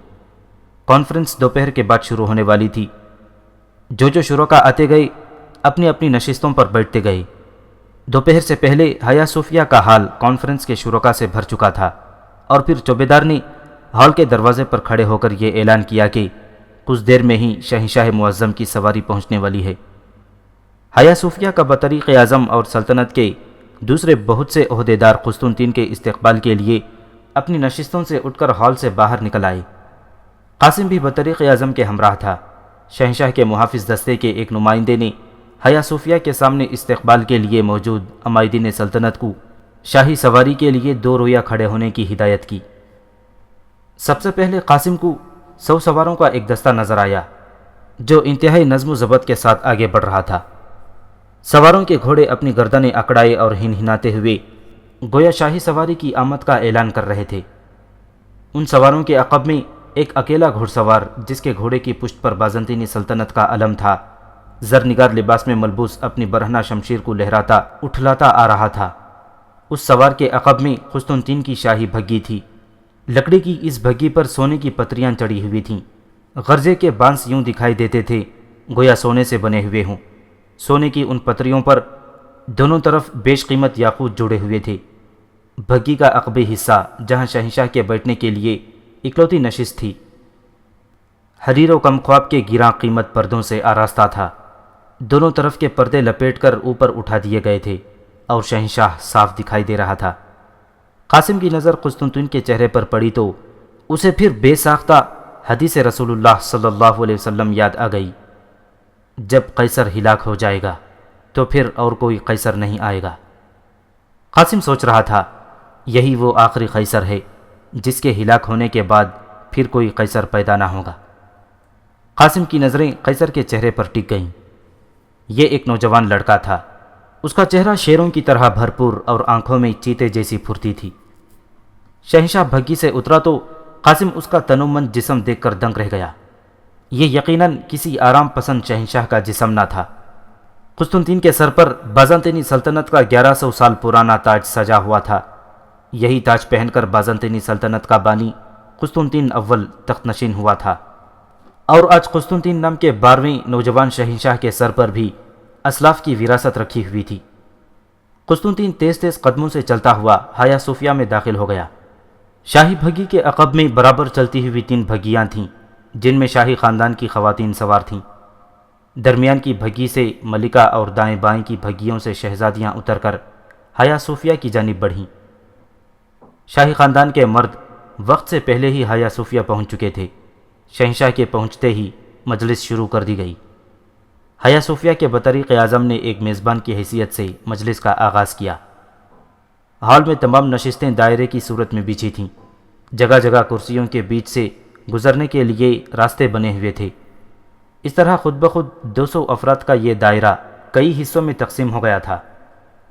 کانفرنس دوپہر کے بعد شروع ہونے والی تھی۔ جو شرکاء آتے گئے اپنی اپنی نشستوں پر بیٹھتے گئے۔ دوپہر سے پہلے ہایا صوفیہ کا ہال کانفرنس کے شرکاء سے بھر چکا تھا اور پھر چوبیدار نے ہال کے دروازے پر کھڑے ہو کر یہ اعلان کیا کہ کچھ دیر میں ہی شہنشاہ معظم کی سواری پہنچنے والی ہے۔ ہایا صوفیہ کا بطریق اعظم اور سلطنت کے دوسرے بہت سے عہدیدار قسطنطین کے استقبال کے لیے اپنی نشستوں سے اٹھ کر ہال سے باہر نکل آئے۔ قاسم بھی بطریق اعظم کے ہمراہ تھا۔ شہنشاہ کے محافظ دستے کے ایک نمائندے نے ہایا صوفیہ کے سامنے استقبال کے لیے موجود عمائدین سلطنت کو شاہی سواری کے لیے 2 رویہ کھڑے ہونے کی ہدایت کی۔ سب سے پہلے قاسم کو 100 سواروں کا ایک دستہ نظر آیا جو انتہائی نظم و ضبط کے ساتھ آگے بڑھ رہا تھا۔ سواروں کے گھوڑے اپنی گردنیں اکڑائے اور ہنہناتے ہوئے گویا شاہی سواری کی آمد کا اعلان کر رہے تھے۔ ان سواروں کے عقب میں ایک اکیلا گھوڑ سوار جس کے گھوڑے کی پشت پر بازنطینی سلطنت کا علم تھا، زرنگار لباس میں ملبوس اپنی برہنہ شمشیر کو لہراتا اٹھلاتا آ رہا تھا۔ اس سوار کے عقب میں قسطنطین کی شاہی بھگی تھی۔ لکڑی کی اس بھگی پر سونے کی پتریاں چڑھی ہوئی تھیں۔ غرضے کے بانس یوں دکھائی دیتے تھے گویا سونے سے بنے ہوئے ہوں۔ سونے کی ان پتریوں پر دونوں طرف بیش قیمت یاقوت جڑے ہوئے تھے۔ بھگی کا عقبی حصہ جہاں شہنشاہ کے بیٹھنے کے لیے اکلوتی نشست تھی حریر و کم خواب کے گراں قیمت پردوں سے آراستہ تھا۔ دونوں طرف کے پردے لپیٹ کر اوپر اٹھا دیے گئے تھے اور شہنشاہ صاف دکھائی دے رہا تھا۔ قاسم کی نظر قسطنطین کے چہرے پر پڑی تو اسے پھر بے ساختہ حدیث رسول اللہ صلی اللہ علیہ وسلم یاد آ گئی، جب قیصر ہلاک ہو جائے گا تو پھر اور کوئی قیصر نہیں آئے گا۔ قاسم سوچ رہا تھا یہی وہ آخری قیصر ہے جس کے ہلاک ہونے کے بعد پھر کوئی قیصر پیدا نہ ہوگا۔ قاسم کی نظریں قیصر کے چہرے پر ٹک گئیں۔ یہ ایک نوجوان لڑکا تھا، اس کا چہرہ شیروں کی طرح بھرپور اور آنکھوں میں چیتے جیسی پھرتی تھی۔ شہنشاہ بھگی سے اترا تو قاسم اس کا تنومند جسم دیکھ کر دنگ رہ گیا۔ یہ یقیناً کسی آرام پسند شہنشاہ کا جسم نہ تھا۔ قسطنطین کے سر پر بازنطینی سلطنت کا 1100 سال پرانا تاج سجا ہوا تھا۔ یہی تاج پہن کر بازنطینی سلطنت کا بانی قسطنطین اول تخت نشین ہوا تھا، اور آج قسطنطین نام کے 12ویں نوجوان شہنشاہ کے سر پر بھی اسلاف کی وراثت رکھی ہوئی تھی۔ قسطنطین تیز تیز قدموں سے چلتا ہوا ہایا صوفیہ میں داخل ہو گیا۔ شاہی بھگی کے عقب میں برابر چلتی ہوئی 3 بھگیاں تھیں جن میں شاہی خاندان کی خواتین سوار تھیں۔ درمیان کی بھگی سے ملکہ اور دائیں بائیں کی بھگیوں سے شہزادیاں اتر کر ہایا صوفیہ کی جانب بڑھیں۔ شاہی خاندان کے مرد وقت سے پہلے ہی ہایا صوفیہ پہنچ چکے تھے۔ شہنشاہ کے پہنچتے ہی مجلس شروع کر دی گئی۔ ہایا صوفیہ کے بطریق اعظم نے ایک میزبان کی حیثیت سے مجلس کا آغاز کیا۔ ہال میں تمام نشستیں دائرے کی صورت میں بچھی تھیں۔ جگہ جگہ کرسیوں کے بیچ سے گزرنے کے لیے راستے بنے ہوئے تھے۔ اس طرح خود بخود 200 افراد کا یہ دائرہ کئی حصوں میں تقسیم ہو گیا تھا۔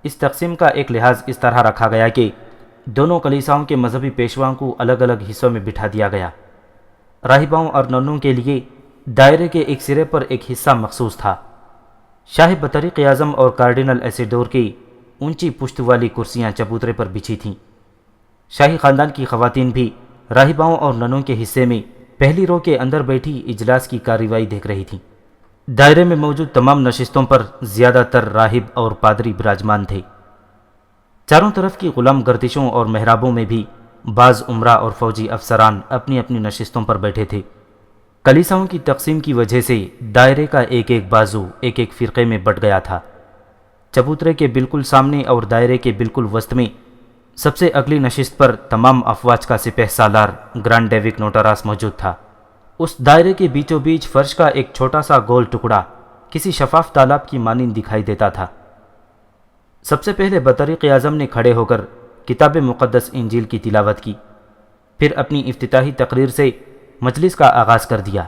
اس تقسیم کا ایک لحاظ اس طرح رکھا گیا کہ دونوں کلیساؤں کے مذہبی پیشواؤں کو الگ الگ حصوں میں بٹھا دیا گیا۔ راہباؤں اور ننوں کے لیے دائرے کے ایک سرے پر ایک حصہ مخصوص تھا۔ شاہ بطریق اعظم اور کارڈینل ایسیڈور کی اونچی پشت والی کرسیاں چبوترے پر بچھی تھیں۔ شاہی خاندان کی خواتین بھی راہباؤں اور ننوں کے حصے میں پہلی رو کے اندر بیٹھی اجلاس کی کارروائی دیکھ رہی تھیں۔ دائرے میں موجود تمام نشستوں پر زیادہ تر راہب اور پادری براجمان تھے۔ چاروں طرف کی غلام گردشوں اور محرابوں میں بھی بعض عمرہ اور فوجی افسران اپنی اپنی نشستوں پر بیٹھے تھے۔ کلیساؤں کی تقسیم کی وجہ سے دائرے کا ایک ایک بازو ایک ایک فرقے میں بٹ گیا تھا۔ چبوترے کے بالکل سامنے اور دائرے کے بالکل وسط میں سب سے اگلی نشست پر تمام افواج کا سپہ سالار گرانڈ ڈیوک نوٹاراس موجود تھا۔ اس دائرے کے بیچوں بیچ فرش کا ایک چھوٹا سا گول ٹکڑا کسی شفاف تالاب کی مانند دکھائی دیتا تھا۔ سب سے پہلے بطریق اعظم نے کھڑے ہو کر کتاب مقدس انجیل کی تلاوت کی، پھر اپنی افتتاحی تقریر سے مجلس کا آغاز کر دیا۔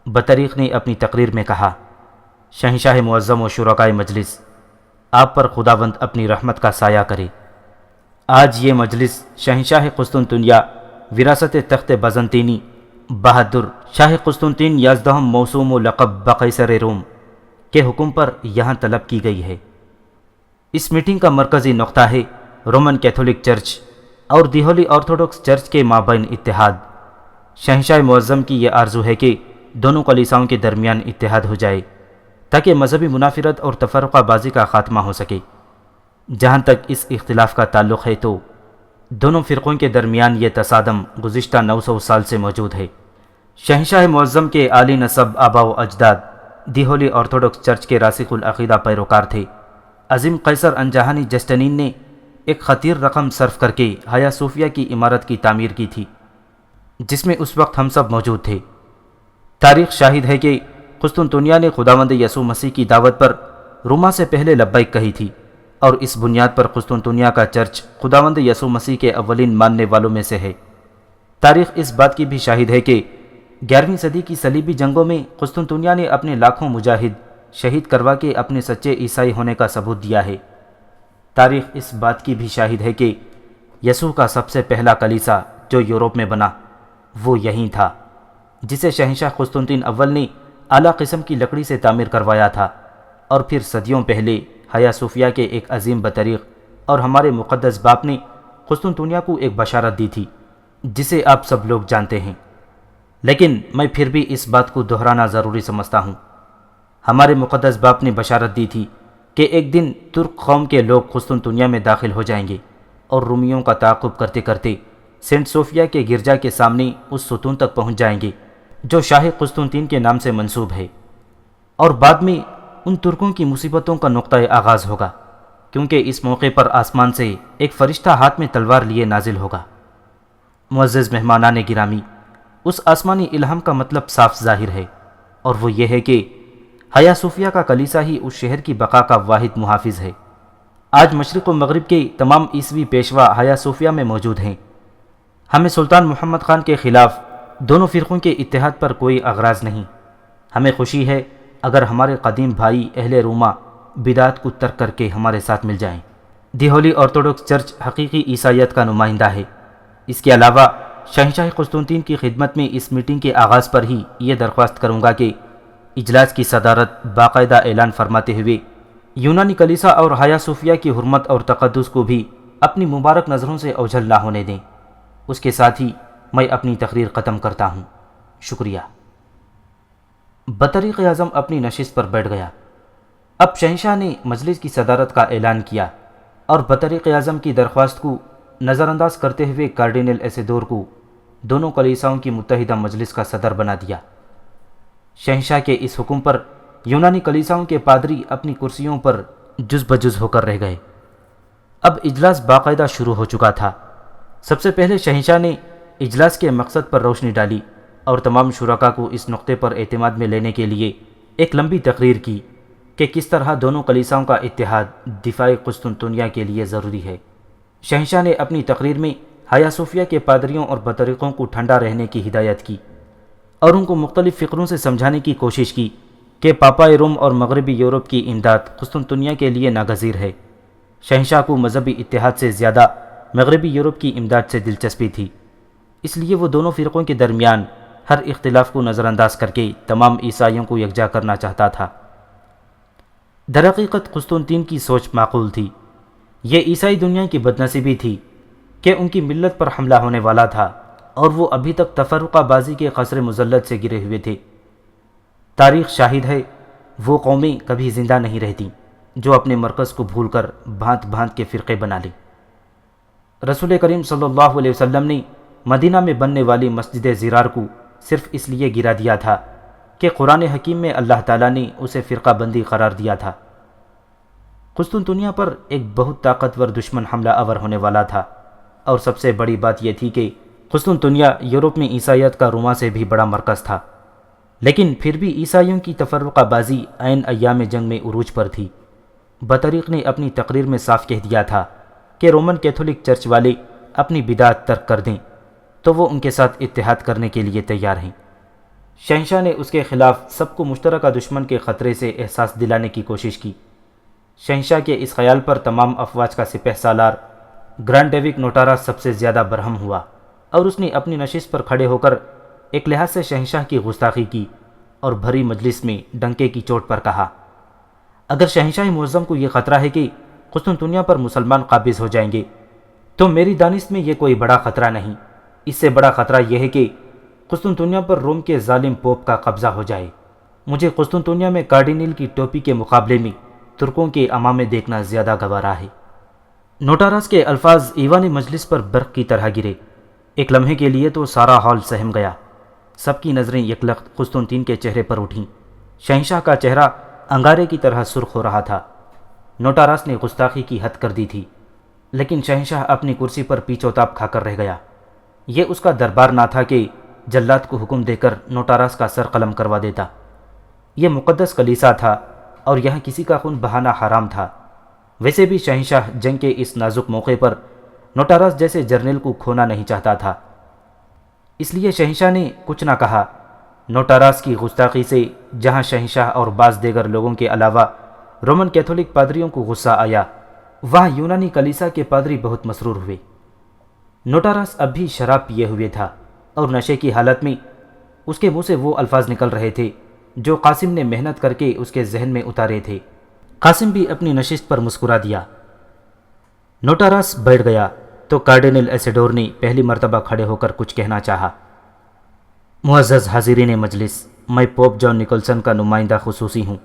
بطریق نے اپنی تقریر میں کہا، شہنشاہ معظم و شرکائے مجلس، آپ پر خداوند اپنی رحمت کا سایہ کرے۔ آج یہ مجلس شہنشاہ قسطنطنیہ وراثت تخت بازنطینی بہادر شاہ قسطنطین 11 موسوم و لقب بقیصر روم کے حکم پر یہاں طلب کی گئی ہے۔ اس میٹنگ کا مرکزی نقطہ ہے رومن کیتھولک چرچ اور دی ہولی آرتھوڈکس چرچ کے مابین اتحاد۔ شہنشاہ معظم کی یہ آرزو ہے کہ دونوں کلیساؤں کے درمیان اتحاد ہو جائے تاکہ مذہبی منافرت اور تفرقہ بازی کا خاتمہ ہو سکے۔ جہاں تک اس اختلاف کا تعلق ہے تو دونوں فرقوں کے درمیان یہ تصادم گزشتہ 900 سال سے موجود ہے۔ شہنشاہ معظم کے عالی نسب آبا و اجداد دی ہولی آرتھوڈکس چرچ کے راسخ العقیدہ پیروکار تھے۔ عظیم قیصر انجہانی جسٹنین نے ایک خطیر رقم صرف کر کے ہایا صوفیہ کی عمارت کی تعمیر کی تھی، جس میں اس وقت ہم سب موجود تھے۔ تاریخ شاہد ہے کہ قسطنطنیہ نے خداوند یسوع مسیح کی دعوت پر روما سے پہلے لبیک کہی تھی، اور اس بنیاد پر قسطنطنیہ کا چرچ خداوند یسوع مسیح کے اولین ماننے والوں میں سے ہے۔ تاریخ اس بات کی بھی شاہد ہے کہ 11ویں صدی کی صلیبی جنگوں میں قسطنطنیہ نے اپنے لاکھوں مجاہد شہید کروا کے اپنے سچے عیسائی ہونے کا ثبوت دیا ہے۔ تاریخ اس بات کی بھی شاہد ہے کہ یسوع کا سب سے پہلا کلیسا جو یورپ میں بنا وہ یہیں تھا، جسے شہنشاہ قسطنطین اول نے اعلیٰ قسم کی لکڑی سے تعمیر کروایا تھا، اور پھر صدیوں پہلے ہایا صوفیہ کے ایک عظیم بطریق اور ہمارے مقدس باپ نے قسطنطنیہ کو ایک بشارت دی تھی جسے آپ سب لوگ جانتے ہیں، لیکن میں پھر بھی اس بات کو دہرانا ضروری سمجھتا ہوں۔ ہمارے مقدس باپ نے بشارت دی تھی کہ ایک دن ترک قوم کے لوگ قسطنطنیہ میں داخل ہو جائیں گے، اور رومیوں کا تعاقب کرتے کرتے سینٹ صوفیہ کے گرجا کے سامنے اس ستون تک پہنچ جائیں گے جو شاہ قسطنطین کے نام سے منسوب ہے، اور بعد میں ان ترکوں کی مصیبتوں کا نقطۂ آغاز ہوگا، کیونکہ اس موقع پر آسمان سے ایک فرشتہ ہاتھ میں تلوار لیے نازل ہوگا۔ معزز مہمانان گرامی، اس آسمانی الہام کا مطلب صاف ظاہر ہے، اور وہ یہ ہے کہ حیا صوفیہ کا کلیسا ہی اس شہر کی بقا کا واحد محافظ ہے۔ آج مشرق و مغرب کے تمام عیسوی پیشوا حیا صوفیہ میں موجود ہیں۔ ہمیں سلطان محمد خان کے خلاف دونوں فرقوں کے اتحاد پر کوئی اغراض نہیں۔ ہمیں خوشی ہے اگر ہمارے قدیم بھائی اہل روما بدعت کو ترک کر کے ہمارے ساتھ مل جائیں۔ دی ہولی آرتھوڈکس چرچ حقیقی عیسائیت کا نمائندہ ہے۔ اس کے علاوہ شہنشاہ قسطنطین کی خدمت میں اس میٹنگ کے آغاز پر ہی یہ درخواست کروں گا کہ اجلاس کی صدارت باقاعدہ اعلان فرماتے ہوئے یونانی کلیسا اور حیا صوفیہ کی حرمت اور تقدس کو بھی اپنی مبارک نظروں سے اوجھل نہ ہونے دیں۔ اس کے ساتھ ہی میں اپنی تقریر ختم کرتا ہوں۔ شکریہ۔ بطریق اعظم اپنی نشست پر بیٹھ گیا۔ اب شہنشاہ نے مجلس کی صدارت کا اعلان کیا اور بطریق اعظم کی درخواست کو نظر انداز کرتے ہوئے کارڈینل ایسیڈور کو دونوں کلیساؤں کی متحدہ مجلس کا صدر بنا دیا۔ شہنشاہ کے اس حکم پر یونانی کلیساؤں کے پادری اپنی کرسیوں پر جز بجز ہو کر رہ گئے۔ اب اجلاس باقاعدہ شروع ہو چکا تھا۔ سب سے پہلے شہنشاہ نے اجلاس کے مقصد پر روشنی ڈالی اور تمام شرکاء کو اس نقطے پر اعتماد میں لینے کے لیے ایک لمبی تقریر کی کہ کس طرح دونوں کلیساؤں کا اتحاد دفاع قسطنطنیہ کے لیے ضروری ہے۔ شہنشاہ نے اپنی تقریر میں حیا صوفیہ کے پادریوں اور بطریقوں کو ٹھنڈا رہنے کی ہدایت کی اور ان کو مختلف فکروں سے سمجھانے کی کوشش کی کہ پاپائے روم اور مغربی یورپ کی امداد قسطنطنیہ کے لیے ناگزیر ہے۔ شہنشاہ کو مذہبی اتحاد سے زیادہ مغربی یورپ کی امداد سے دلچسپی تھی، اس لیے وہ دونوں فرقوں کے درمیان ہر اختلاف کو نظر انداز کر کے تمام عیسائیوں کو یکجا کرنا چاہتا تھا۔ درحقیقت قسطنطین کی سوچ معقول تھی۔ یہ عیسائی دنیا کی بدنصیبی تھی کہ ان کی ملت پر حملہ ہونے والا تھا اور وہ ابھی تک تفرقہ بازی کے قصر مذلت سے گرے ہوئے تھے۔ تاریخ شاہد ہے وہ قومیں کبھی زندہ نہیں رہتی جو اپنے مرکز کو بھول کر بھانت بھانت کے فرقے بنا لیں۔ رسول کریم صلی اللہ علیہ وسلم نے مدینہ میں بننے والی مسجد زرار کو صرف اس لیے گرا دیا تھا کہ قرآن حکیم میں اللہ تعالیٰ نے اسے فرقہ بندی قرار دیا تھا۔ قسطنطنیہ پر ایک بہت طاقتور دشمن حملہ آور ہونے والا تھا، اور سب سے بڑی بات یہ تھی کہ قسطنطنیہ یورپ میں عیسائیت کا روما سے بھی بڑا مرکز تھا۔ لیکن پھر بھی عیسائیوں کی تفرقہ بازی عین ایام جنگ میں عروج پر تھی۔ بطریق نے اپنی تقریر میں صاف کہہ دیا تھا کہ رومن کیتھولک چرچ والے اپنی بدعت ترک کر دیں تو وہ ان کے ساتھ اتحاد کرنے کے لیے تیار ہیں۔ شہنشاہ نے اس کے خلاف سب کو مشترکہ دشمن کے خطرے سے احساس دلانے کی کوشش کی۔ شہنشاہ کے اس خیال پر تمام افواج کا سپہ سالار گرانڈ ڈیوک نوٹارا سب سے زیادہ برہم ہوا، اور اس نے اپنی نشست پر کھڑے ہو کر ایک لحاظ سے شہنشاہ کی گستاخی کی اور بھری مجلس میں ڈنکے کی چوٹ پر کہا، اگر شہنشاہ معظم کو یہ خطرہ ہے کہ قسطنطنیہ پر مسلمان قابض ہو جائیں گے تو میری دانست میں یہ کوئی بڑا خطرہ نہیں۔ اس سے بڑا خطرہ یہ ہے کہ قسطنطنیہ پر روم کے ظالم پوپ کا قبضہ ہو جائے۔ مجھے قسطنطنیہ میں کارڈینل کی ٹوپی کے مقابلے میں ترکوں کے امامے دیکھنا زیادہ گوارا ہے۔ نوٹاراس کے الفاظ ایوان مجلس پر برق کی طرح گرے۔ ایک لمحے کے لیے تو سارا ہال سہم گیا۔ سب کی نظریں یکلخت قسطنطین کے چہرے پر اٹھیں۔ شہنشاہ کا چہرہ انگارے کی طرح سرخ ہو رہا تھا۔ نوٹاراس نے گستاخی کی حد کر دی تھی، لیکن شہنشاہ اپنی کرسی پر پیچ و تاب کھا کر رہ گیا۔ یہ اس کا دربار نہ تھا کہ جلات کو حکم دے کر نوٹاراس کا سر قلم کروا دیتا۔ یہ مقدس کلیسا تھا اور یہاں کسی کا خون بہانا حرام تھا۔ ویسے بھی شہنشاہ جنگ کے اس نازک موقع پر نوٹاراس جیسے جرنیل کو کھونا نہیں چاہتا تھا، اس لیے شہنشاہ نے کچھ نہ کہا۔ نوٹاراس کی گستاخی سے جہاں شہنشاہ اور بعض دیگر لوگوں کے علاوہ رومن کیتھولک پادریوں کو غصہ آیا، وہاں یونانی کلیسا کے پادری بہت مسرور ہوئے۔ نوٹاراس اب بھی شراب پیے ہوئے تھا اور نشے کی حالت میں اس کے منہ سے وہ الفاظ نکل رہے تھے جو قاسم نے محنت کر کے اس کے ذہن میں اتارے تھے۔ قاسم بھی اپنی نشست پر مسکرا دیا۔ نوٹاراس بیٹھ گیا تو کارڈینل ایسیڈور نے پہلی مرتبہ کھڑے ہو کر کچھ کہنا چاہا۔ معزز حاضرین مجلس، میں پوپ جان نکلسن کا نمائندہ خصوصی ہوں۔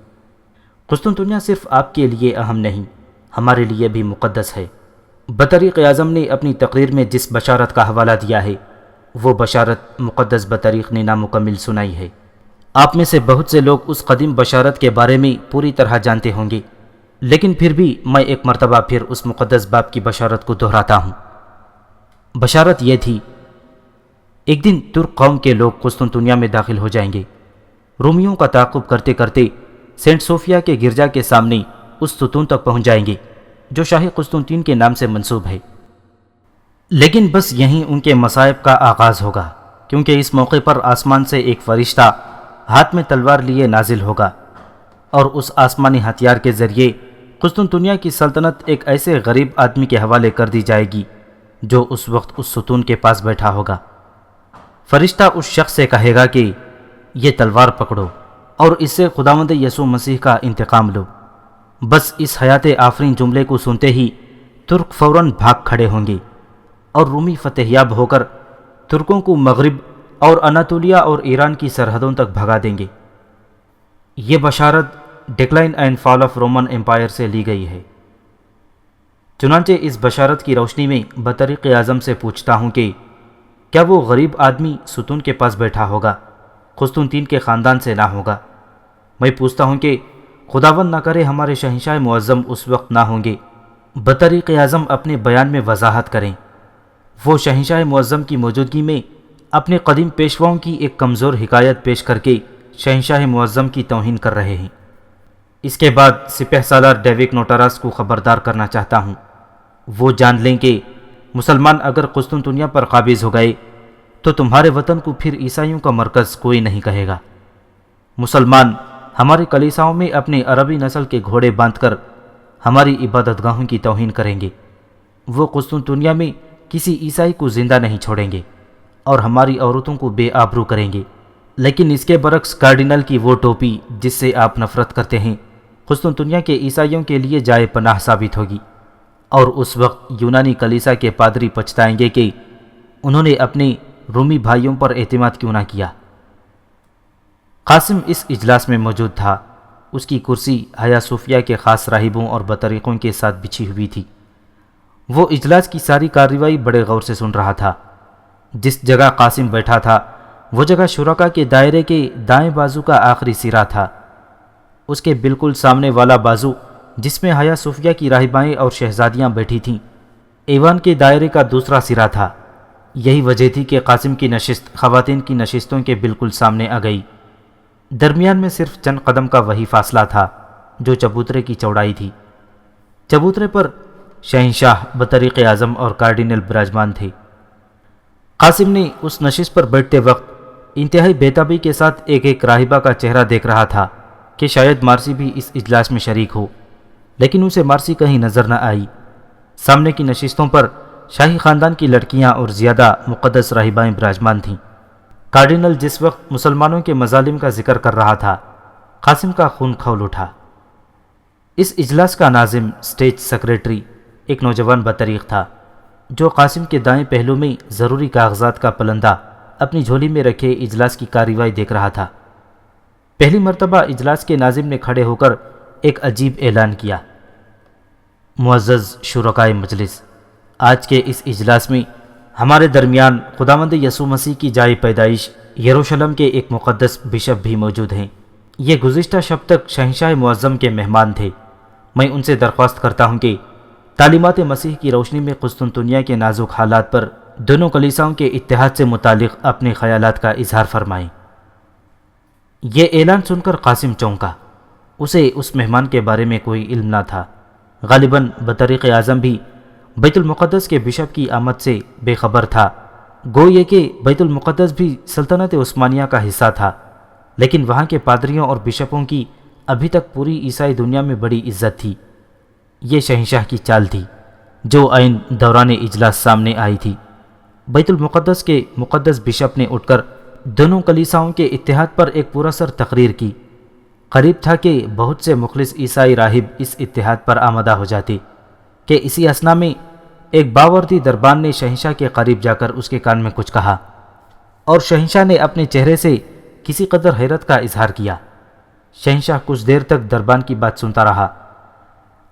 قسطنطنیہ صرف آپ کے لیے اہم نہیں، ہمارے لیے بھی مقدس ہے۔ بطریق اعظم نے اپنی تقریر میں جس بشارت کا حوالہ دیا ہے وہ بشارت مقدس بطریق نے نامکمل سنائی ہے۔ آپ میں سے بہت سے لوگ اس قدیم بشارت کے بارے میں پوری طرح جانتے ہوں گے، لیکن پھر بھی میں ایک مرتبہ پھر اس مقدس باب کی بشارت کو دہراتا ہوں۔ بشارت یہ تھی، ایک دن ترک قوم کے لوگ قسطنطنیہ میں داخل ہو جائیں گے۔ رومیوں کا تعاقب کرتے کرتے سینٹ صوفیہ کے گرجا کے سامنے اس ستون تک پہنچ جائیں گے جو شاہ قسطنطین کے نام سے منسوب ہے۔ لیکن بس یہیں ان کے مصائب کا آغاز ہوگا، کیونکہ اس موقع پر آسمان سے ایک فرشتہ ہاتھ میں تلوار لیے نازل ہوگا، اور اس آسمانی ہتھیار کے ذریعے قسطنطنیہ کی سلطنت ایک ایسے غریب آدمی کے حوالے کر دی جائے گی جو اس وقت اس ستون کے پاس بیٹھا ہوگا۔ فرشتہ اس شخص سے کہے گا کہ یہ تلوار پکڑو اور اس سے خداوند یسوع مسیح کا انتقام لو۔ بس اس حیات آفرین جملے کو سنتے ہی ترک فوراً بھاگ کھڑے ہوں گے اور رومی فتح یاب ہو کر ترکوں کو مغرب اور اناطولیہ اور ایران کی سرحدوں تک بھگا دیں گے۔ یہ بشارت decline and fall of Roman empire سے لی گئی ہے۔ چنانچہ اس بشارت کی روشنی میں بطریق اعظم سے پوچھتا ہوں کہ کیا وہ غریب آدمی ستون کے پاس بیٹھا ہوگا قسطنطین کے خاندان سے نہ ہوگا؟ میں پوچھتا ہوں کہ خداوند نہ کرے ہمارے شہنشاہ معظم اس وقت نہ ہوں گے۔ بطریق اعظم اپنے بیان میں وضاحت کریں، وہ شہنشاہ معظم کی موجودگی میں اپنے قدیم پیشواؤں کی ایک کمزور حکایت پیش کر کے شہنشاہ معظم کی توہین کر رہے ہیں۔ اس کے بعد سپہ سالار ڈیوک نوٹاراس کو خبردار کرنا چاہتا ہوں، وہ جان لیں کہ مسلمان اگر قسطنطنیہ پر قابض ہو گئے تو تمہارے وطن کو پھر عیسائیوں کا مرکز کوئی نہیں کہے گا۔ مسلمان ہماری کلیساؤں میں اپنے عربی نسل کے گھوڑے باندھ کر ہماری عبادت گاہوں کی توہین کریں گے۔ وہ قسطنطنیہ میں کسی عیسائی کو زندہ نہیں چھوڑیں گے اور ہماری عورتوں کو بے آبرو کریں گے۔ لیکن اس کے برعکس کارڈینل کی وہ ٹوپی جس سے آپ نفرت کرتے ہیں قسطنطنیہ کے عیسائیوں کے لیے جائے پناہ ثابت ہوگی، اور اس وقت یونانی کلیسا کے پادری پچھتائیں گے کہ انہوں نے اپنے رومی بھائیوں پر اعتماد کیوں نہ کیا۔ قاسم اس اجلاس میں موجود تھا۔ اس کی کرسی حیا صوفیہ کے خاص راہبوں اور بطریقوں کے ساتھ بچھی ہوئی تھی۔ وہ اجلاس کی ساری کارروائی بڑے غور سے سن رہا تھا۔ جس جگہ قاسم بیٹھا تھا وہ جگہ شرکاء کے دائرے کے دائیں بازو کا آخری سرا تھا۔ اس کے بالکل سامنے والا بازو جس میں حیا صوفیہ کی راہبائیں اور شہزادیاں بیٹھی تھیں ایوان کے دائرے کا دوسرا سرا تھا۔ یہی وجہ تھی کہ قاسم کی نشست خواتین کی نشستوں کے بالکل سامنے آ گئی۔ درمیان میں صرف چند قدم کا وہی فاصلہ تھا جو چبوترے کی چوڑائی تھی۔ چبوترے پر شہنشاہ بطریق اعظم اور کارڈینل براجمان تھے۔ قاسم نے اس نشست پر بیٹھتے وقت انتہائی بےتابی کے ساتھ ایک ایک راہبہ کا چہرہ دیکھ رہا تھا کہ شاید مارسی بھی اس اجلاس میں شریک ہو، لیکن اسے مارسی کہیں نظر نہ آئی۔ سامنے کی نشستوں پر شاہی خاندان کی لڑکیاں اور زیادہ مقدس راہبائیں براجمان تھیں۔ کارڈینل جس وقت مسلمانوں کے مظالم کا ذکر کر رہا تھا، قاسم کا خون کھول اٹھا۔ اس اجلاس کا ناظم اسٹیج سیکریٹری ایک نوجوان بطریق تھا جو قاسم کے دائیں پہلو میں ضروری کاغذات کا پلندہ اپنی جھولی میں رکھے اجلاس کی کارروائی دیکھ رہا تھا۔ پہلی مرتبہ اجلاس کے ناظم نے کھڑے ہو کر ایک عجیب اعلان کیا۔ معزز شرکائے مجلس، آج کے اس اجلاس میں ہمارے درمیان خداوند یسوع مسیح کی جائے پیدائش یروشلم کے ایک مقدس بشپ بھی موجود ہیں۔ یہ گزشتہ شب تک شہنشاہ معظم کے مہمان تھے۔ میں ان سے درخواست کرتا ہوں کہ تعلیمات مسیح کی روشنی میں قسطنطنیہ کے نازک حالات پر دونوں کلیساؤں کے اتحاد سے متعلق اپنے خیالات کا اظہار فرمائیں۔ یہ اعلان سن کر قاسم چونکا۔ اسے اس مہمان کے بارے میں کوئی علم نہ تھا۔ غالباً بطریق اعظم بھی بیت المقدس کے بشپ کی آمد سے بے خبر تھا۔ گو یہ کہ بیت المقدس بھی سلطنت عثمانیہ کا حصہ تھا، لیکن وہاں کے پادریوں اور بشپوں کی ابھی تک پوری عیسائی دنیا میں بڑی عزت تھی۔ یہ شہنشاہ کی چال تھی جو عین دوران اجلاس سامنے آئی تھی۔ بیت المقدس کے مقدس بشپ نے اٹھ کر دونوں کلیساؤں کے اتحاد پر ایک پراسر تقریر کی۔ قریب تھا کہ بہت سے مخلص عیسائی راہب اس اتحاد پر آمادہ ہو جاتے کہ اسی اثنا میں ایک باوردی دربان نے شہنشاہ کے قریب جا کر اس کے کان میں کچھ کہا، اور شہنشاہ نے اپنے چہرے سے کسی قدر حیرت کا اظہار کیا۔ شہنشاہ کچھ دیر تک دربان کی بات سنتا رہا،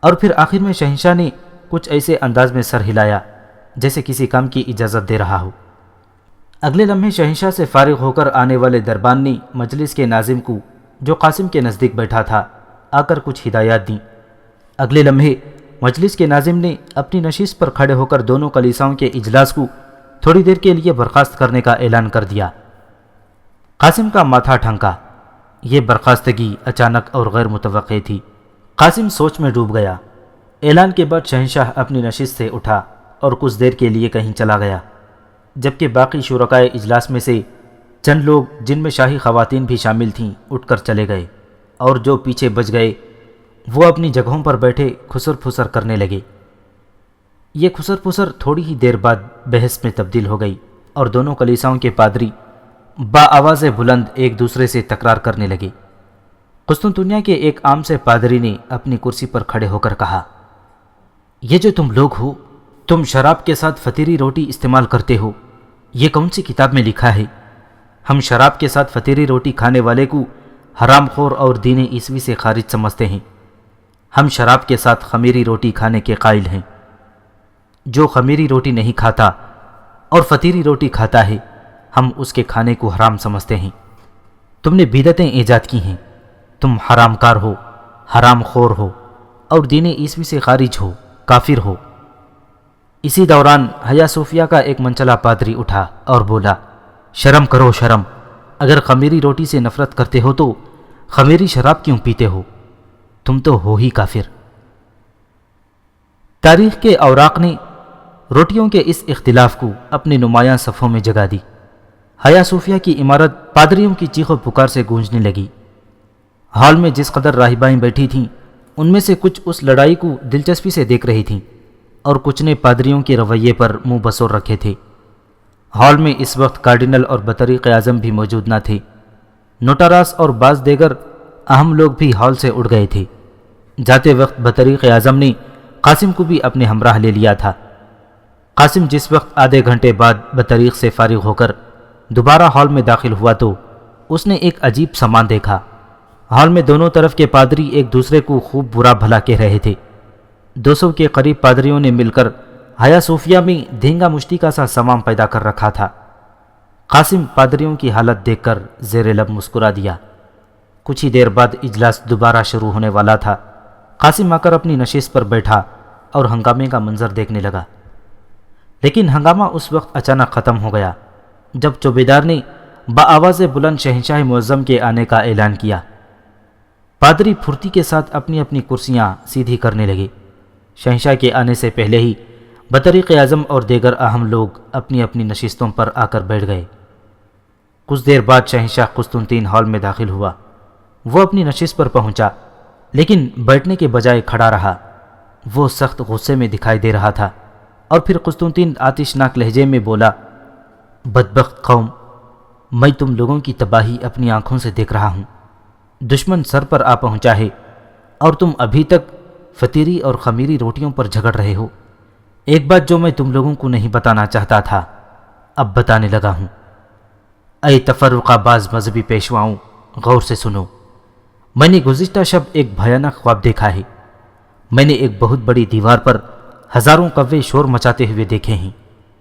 اور پھر آخر میں شہنشاہ نے کچھ ایسے انداز میں سر ہلایا جیسے کسی کام کی اجازت دے رہا ہو۔ اگلے لمحے شہنشاہ سے فارغ ہو کر آنے والے دربان نے مجلس کے ناظم کو، جو قاسم کے نزدیک بیٹھا تھا، آ کر کچھ ہدایات دیں۔ اگلے لمحے مجلس کے ناظم نے اپنی نشست پر کھڑے ہو کر دونوں کلیساؤں کے اجلاس کو تھوڑی دیر کے لیے برخاست کرنے کا اعلان کر دیا۔ قاسم کا ماتھا ٹھنکا۔ یہ برخاستگی اچانک اور غیر متوقع تھی۔ قاسم سوچ میں ڈوب گیا۔ اعلان کے بعد شہنشاہ اپنی نشست سے اٹھا اور کچھ دیر کے لیے کہیں چلا گیا، جبکہ باقی شرکائے اجلاس میں سے چند لوگ، جن میں شاہی خواتین بھی شامل تھیں، اٹھ کر چلے گئے، اور جو پیچھے بچ گئے وہ اپنی جگہوں پر بیٹھے کھسر پھسر کرنے لگے۔ یہ کھسر پھسر تھوڑی ہی دیر بعد بحث میں تبدیل ہو گئی اور دونوں کلیساؤں کے پادری با آواز بلند ایک دوسرے سے تکرار کرنے لگے۔ قسطنطنیہ کے ایک عام سے پادری نے اپنی کرسی پر کھڑے ہو کر کہا، یہ جو تم لوگ ہو، تم شراب کے ساتھ فطیری روٹی استعمال کرتے ہو، یہ کون سی کتاب میں لکھا ہے؟ ہم شراب کے ساتھ فطیری روٹی کھانے والے کو حرام خور اور دین عیسوی سے خارج سمجھتے ہیں۔ ہم شراب کے ساتھ خمیری روٹی کھانے کے قائل ہیں۔ جو خمیری روٹی نہیں کھاتا اور فطیری روٹی کھاتا ہے، ہم اس کے کھانے کو حرام سمجھتے ہیں۔ تم نے بدعتیں ایجاد کی ہیں، تم حرام کار ہو، حرام خور ہو اور دین عیسوی سے خارج ہو، کافر ہو۔ اسی دوران حیا صوفیہ کا ایک منچلا پادری اٹھا اور بولا، شرم کرو شرم، اگر خمیری روٹی سے نفرت کرتے ہو تو خمیری شراب کیوں پیتے ہو؟ تم تو ہو ہی کافر۔ تاریخ کے اوراق نے روٹیوں کے اس اختلاف کو اپنے نمایاں صفحوں میں جگہ دی۔ حیا صوفیہ کی عمارت پادریوں کی چیخ و پکار سے گونجنے لگی۔ ہال میں جس قدر راہبائیں بیٹھی تھیں، ان میں سے کچھ اس لڑائی کو دلچسپی سے دیکھ رہی تھیں اور کچھ نے پادریوں کے رویے پر منہ بسور رکھے تھے۔ ہال میں اس وقت کارڈینل اور بطریق اعظم بھی موجود نہ تھے۔ نوٹاراس اور بعض دیگر اہم لوگ بھی ہال سے اٹھ گئے تھے۔ جاتے وقت بطریق اعظم نے قاسم کو بھی اپنے ہمراہ لے لیا تھا۔ قاسم جس وقت آدھے گھنٹے بعد بطریق سے فارغ ہو کر دوبارہ ہال میں داخل ہوا تو اس نے ایک عجیب سامان دیکھا۔ ہال میں دونوں طرف کے پادری ایک دوسرے کو خوب برا بھلا کہہ رہے تھے۔ 200 کے قریب پادریوں نے مل کر حیا صوفیہ میں دھینگا مشتی کا سا سمام پیدا کر رکھا تھا۔ قاسم پادریوں کی حالت دیکھ کر زیر لب مسکرا دیا۔ کچھ ہی دیر بعد اجلاس دوبارہ شروع ہونے والا تھا۔ قاسم آ کر اپنی نشست پر بیٹھا اور ہنگامے کا منظر دیکھنے لگا، لیکن ہنگامہ اس وقت اچانک ختم ہو گیا جب چوبیدار نے بآواز بلند شہنشاہ معظم کے آنے کا اعلان کیا۔ پادری پھرتی کے ساتھ اپنی اپنی کرسیاں سیدھی کرنے لگے۔ شہنشاہ کے آنے سے پہلے ہی بطریق اعظم اور دیگر اہم لوگ اپنی اپنی نشستوں پر آ کر بیٹھ گئے۔ کچھ دیر بعد شہنشاہ قسطنطین ہال میں داخل ہوا۔ وہ اپنی نشست پر پہنچا، لیکن بیٹھنے کے بجائے کھڑا رہا۔ وہ سخت غصے میں دکھائی دے رہا تھا، اور پھر قسطنطین آتشناک لہجے میں بولا، بدبخت قوم، میں تم لوگوں کی تباہی اپنی آنکھوں سے دیکھ رہا ہوں۔ دشمن سر پر آ پہنچا ہے اور تم ابھی تک فطیری اور خمیری روٹیوں پر جھگڑ رہے ہو۔ ایک بات جو میں تم لوگوں کو نہیں بتانا چاہتا تھا، اب بتانے لگا ہوں۔ اے تفرقہ باز مذہبی پیشواؤں، غور سے سنو۔ میں نے گزشتہ شب ایک بھیانک خواب دیکھا ہے۔ میں نے ایک بہت بڑی دیوار پر ہزاروں کوے شور مچاتے ہوئے دیکھے ہیں۔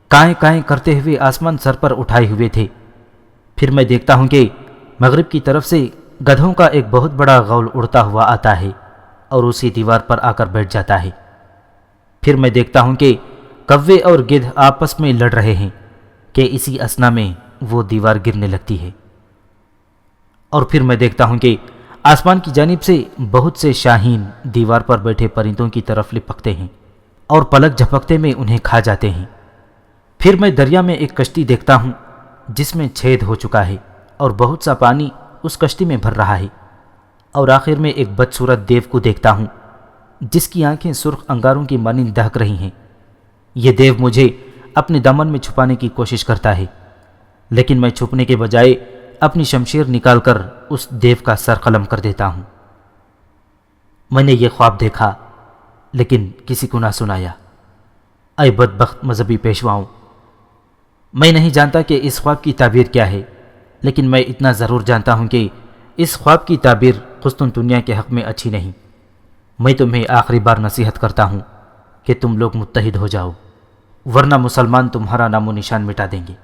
کائیں کائیں کرتے ہوئے آسمان سر پر اٹھائے ہوئے تھے۔ پھر میں دیکھتا ہوں کہ مغرب کی طرف سے گدھوں کا ایک بہت بڑا غول اڑتا ہوا آتا ہے اور اسی دیوار پر آ کر بیٹھ جاتا ہے۔ پھر میں دیکھتا ہوں کہ کوے اور گدھ آپس میں لڑ رہے ہیں کہ اسی اثنا میں وہ دیوار گرنے لگتی ہے۔ اور پھر میں دیکھتا ہوں کہ آسمان کی جانب سے بہت سے شاہین دیوار پر بیٹھے پرندوں کی طرف لپکتے ہیں اور پلک جھپکتے میں انہیں کھا جاتے ہیں۔ پھر میں دریا میں ایک کشتی دیکھتا ہوں جس میں چھید ہو چکا ہے اور بہت سا پانی اس کشتی میں بھر رہا ہے۔ اور آخر میں ایک بدصورت دیو کو دیکھتا ہوں جس کی آنکھیں سرخ انگاروں کی مانند دہک رہی ہیں۔ یہ دیو مجھے اپنے دامن میں چھپانے کی کوشش کرتا ہے، لیکن میں چھپنے کے بجائے اپنی شمشیر نکال کر اس دیو کا سر قلم کر دیتا ہوں۔ میں نے یہ خواب دیکھا لیکن کسی کو نہ سنایا۔ اے بدبخت مذہبی پیشواؤں، میں نہیں جانتا کہ اس خواب کی تعبیر کیا ہے، لیکن میں اتنا ضرور جانتا ہوں کہ اس خواب کی تعبیر قسطنطنیہ کے حق میں اچھی نہیں۔ میں تمہیں آخری بار نصیحت کرتا ہوں کہ تم لوگ متحد ہو جاؤ، ورنہ مسلمان تمہارا نام و نشان مٹا دیں گے۔